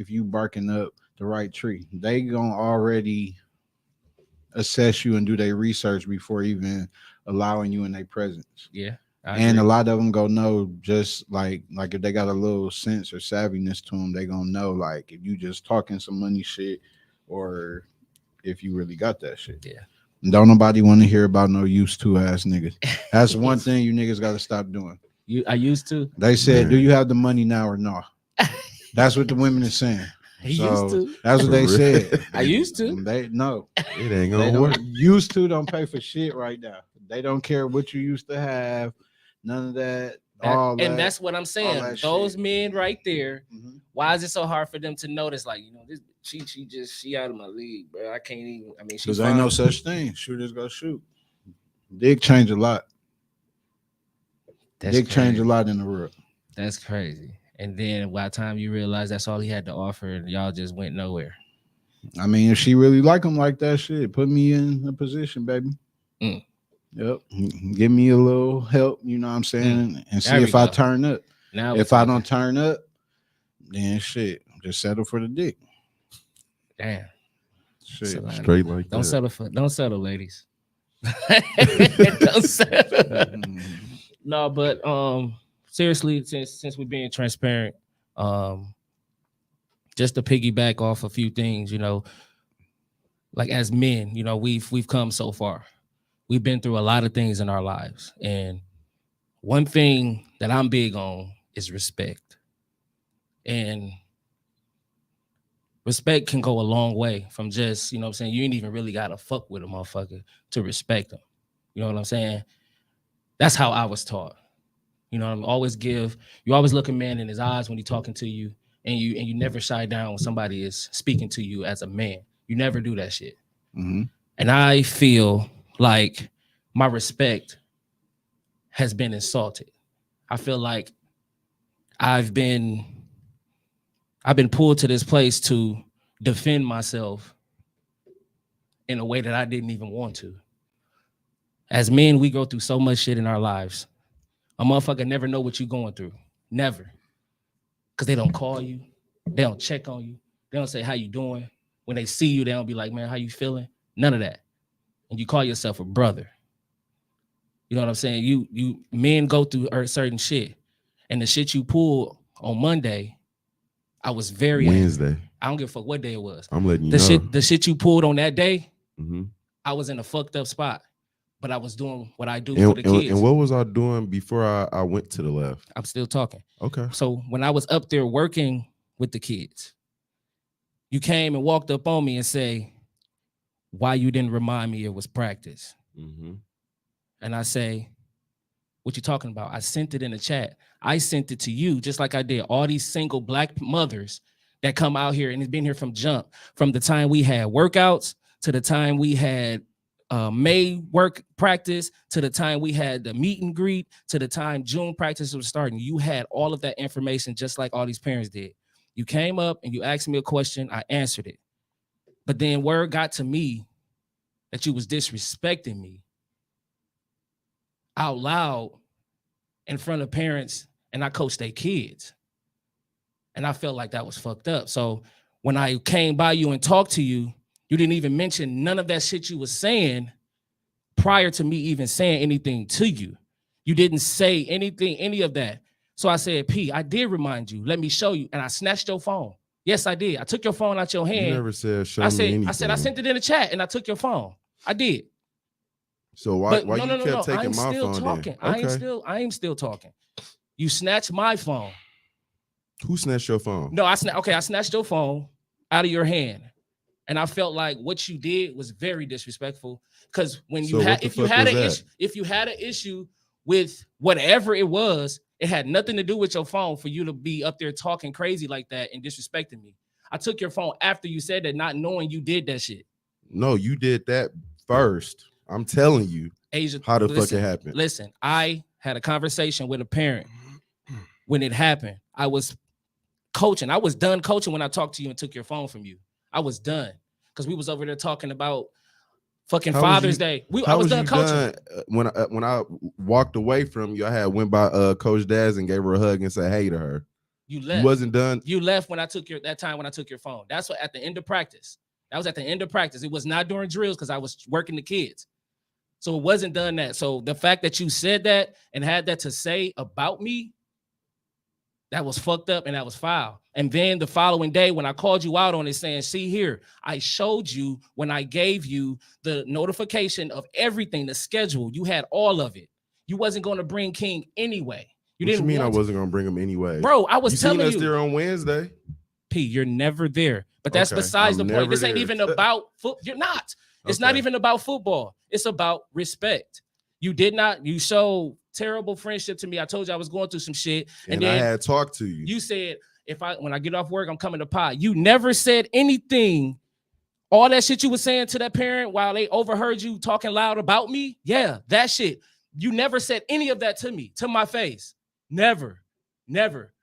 Speaker 1: you barking up the right tree, they gonna already assess you and do their research before even allowing you in their presence.
Speaker 2: Yeah.
Speaker 1: And a lot of them go know, just like if they got a little sense or savviness to them, they gonna know like if you just talking some money shit or if you really got that shit.
Speaker 2: Yeah.
Speaker 1: And don't nobody want to hear about no used to ass niggas. That's one thing you niggas got to stop doing.
Speaker 2: I used to.
Speaker 1: They said,
Speaker 3: Man.
Speaker 1: "Do you have the money now or no?" That's what the women are saying.
Speaker 2: I used to.
Speaker 1: That's what they
Speaker 3: For real.
Speaker 1: said.
Speaker 2: I used to.
Speaker 1: They no.
Speaker 3: It ain't
Speaker 1: They
Speaker 3: gonna work.
Speaker 1: don't, used to don't pay for shit right now. They don't care what you used to have. None of that. All that.
Speaker 2: And that's what I'm saying.
Speaker 1: that
Speaker 2: Those
Speaker 1: shit.
Speaker 2: men right there.
Speaker 1: Mhm.
Speaker 2: Why is it so hard for them to notice? Like, this she out of my league, bro. I can't even. I mean, she's
Speaker 1: Because ain't no such thing. Shooters go shoot. Dick change a lot. Dick change a lot in the world.
Speaker 2: That's crazy. And then by the time you realize that's all he had to offer, and y'all just went nowhere.
Speaker 1: I mean, if she really like him like that, shit, put me in a position, baby.
Speaker 2: Mm.
Speaker 1: Yep. Give me a little help, you know what I'm saying? And see
Speaker 2: There we
Speaker 1: if I
Speaker 2: go.
Speaker 1: turn up.
Speaker 2: Now,
Speaker 1: If I don't turn up, then shit, just settle for the dick.
Speaker 2: damn,
Speaker 1: Shit.
Speaker 2: So,
Speaker 3: Straight like
Speaker 2: don't
Speaker 3: that.
Speaker 2: don't settle, ladies. Don't settle.
Speaker 1: Mhm.
Speaker 2: No, but seriously, since we're being transparent, just to piggyback off a few things, like as men, we've come so far. We've been through a lot of things in our lives, and one thing that I'm big on is respect. And respect can go a long way from just, you know what I'm saying, you ain't even really gotta fuck with a motherfucker to respect them. You know what I'm saying? That's how I was taught. You always look a man in his eyes when he's talking to you, and you never shy down when somebody is speaking to you as a man. You never do that shit.
Speaker 1: Mhm.
Speaker 2: And I feel like my respect has been insulted. I feel like I've been pulled to this place to defend myself in a way that I didn't even want to. As men, we go through so much shit in our lives. A motherfucker never know what you're going through. Never. Because they don't call you. They don't check on you. They don't say, how you doing? When they see you, they don't be like, man, how you feeling? None of that. And you call yourself a brother. You know what I'm saying? You men go through certain shit, and the shit you pulled on Monday, I was very angry.
Speaker 3: Wednesday.
Speaker 2: I don't give a fuck what day it was.
Speaker 3: I'm letting you know.
Speaker 2: The shit you pulled on that day,
Speaker 3: Mhm.
Speaker 2: I was in a fucked up spot, but I was doing what I do for the kids.
Speaker 3: And what was I doing before I went to the left?
Speaker 2: I'm still talking.
Speaker 3: Okay.
Speaker 2: So when I was up there working with the kids, you came and walked up on me and say, why you didn't remind me it was practice?
Speaker 3: Mm-hmm.
Speaker 2: And I say, what you talking about? I sent it in the chat. I sent it to you just like I did all these single black mothers that come out here and it's been here from jump, from the time we had workouts to the time we had May work practice to the time we had the meet and greet to the time June practice was starting. You had all of that information just like all these parents did. You came up and you asked me a question. I answered it. But then word got to me that you was disrespecting me out loud in front of parents, and I coached their kids. And I felt like that was fucked up. So when I came by you and talked to you, you didn't even mention none of that shit you was saying prior to me even saying anything to you. You didn't say anything, any of that. So I said, P, I did remind you. Let me show you. And I snatched your phone. Yes, I did. I took your phone out your hand.
Speaker 3: You never said show me anything.
Speaker 2: I said I sent it in the chat and I took your phone. I did.
Speaker 3: So why you kept taking my phone
Speaker 2: talking.
Speaker 3: then?
Speaker 2: Okay. I am still talking. You snatched my phone.
Speaker 3: Who snatched your phone?
Speaker 2: No, I snatched your phone out of your hand. And I felt like what you did was very disrespectful. Because when you had if you had an issue with whatever it was, it had nothing to do with your phone for you to be up there talking crazy like that and disrespecting me. I took your phone after you said that, not knowing you did that shit.
Speaker 3: No, you did that first. I'm telling you,
Speaker 2: Asia,
Speaker 3: how the fuck it happened.
Speaker 2: Listen, I had a conversation with a parent when it happened. I was coaching. I was done coaching when I talked to you and took your phone from you. I was done because we was over there talking about fucking Father's Day. I was done coaching.
Speaker 3: When I walked away from you, I had went by Coach Daz and gave her a hug and said hey to her.
Speaker 2: You left.
Speaker 3: You wasn't done.
Speaker 2: You left when I took your phone. That's what at the end of practice. That was at the end of practice. It was not during drills because I was working the kids. So it wasn't done that. So the fact that you said that and had that to say about me, that was fucked up and that was foul. And then the following day when I called you out on it saying, see here, I showed you when I gave you the notification of everything, the schedule, you had all of it. You wasn't going to bring King anyway.
Speaker 3: You didn't mean I wasn't going to bring him anyway.
Speaker 2: Bro, I was telling you.
Speaker 3: You seen us there on Wednesday.
Speaker 2: P, you're never there. But that's besides the point. This ain't even about football. You're not. It's not even about football. It's about respect. You showed terrible friendship to me. I told you I was going through some shit.
Speaker 3: And then I had talked to you.
Speaker 2: You said, when I get off work, I'm coming to pod. You never said anything. All that shit you was saying to that parent while they overheard you talking loud about me. Yeah, that shit. You never said any of that to me, to my face. Never.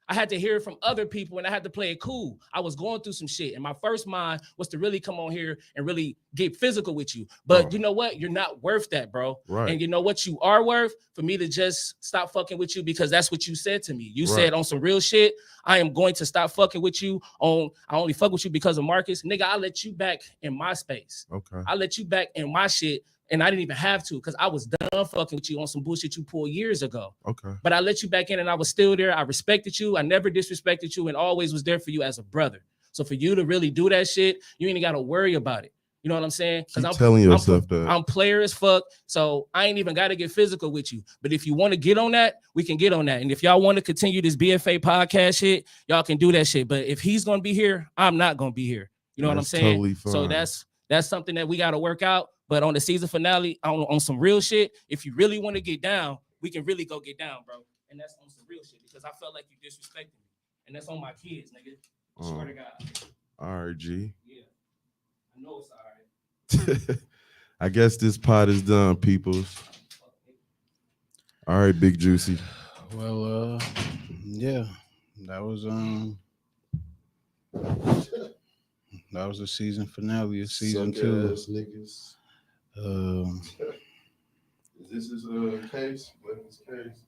Speaker 2: I had to hear it from other people and I had to play it cool. I was going through some shit. And my first mind was to really come on here and really get physical with you. But you know what? You're not worth that, bro.
Speaker 3: Right.
Speaker 2: And you know what you are worth? For me to just stop fucking with you because that's what you said to me. You said on some real shit, I am going to stop fucking with you I only fuck with you because of Marcus. Nigga, I let you back in my space.
Speaker 3: Okay.
Speaker 2: I let you back in my shit. And I didn't even have to because I was done fucking with you on some bullshit you pulled years ago.
Speaker 3: Okay.
Speaker 2: But I let you back in and I was still there. I respected you. I never disrespected you and always was there for you as a brother. So for you to really do that shit, you ain't got to worry about it. You know what I'm saying?
Speaker 3: Because I'm telling yourself that.
Speaker 2: I'm player as fuck. So I ain't even got to get physical with you. But if you want to get on that, we can get on that. And if y'all want to continue this BFA podcast shit, y'all can do that shit. But if he's going to be here, I'm not going to be here. You know what I'm saying?
Speaker 3: Totally fine.
Speaker 2: So that's something that we got to work out. But on the season finale, on some real shit, if you really want to get down, we can really go get down, bro. And that's on some real shit because I felt like you disrespected me. And that's on my kids, nigga. I swear to God.
Speaker 3: All right, G.
Speaker 2: Yeah. I know it's all right.
Speaker 3: I guess this pod is done, peoples. All right, Big Juicy.
Speaker 1: Well, yeah, that was the season finale of season 2.
Speaker 3: Niggas.
Speaker 1: Is
Speaker 3: this his case? His case?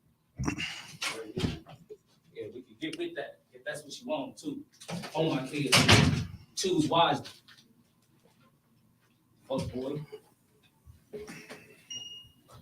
Speaker 2: Yeah, we can get with that if that's what you want too. On my kids, choose wisely. Fuck boy.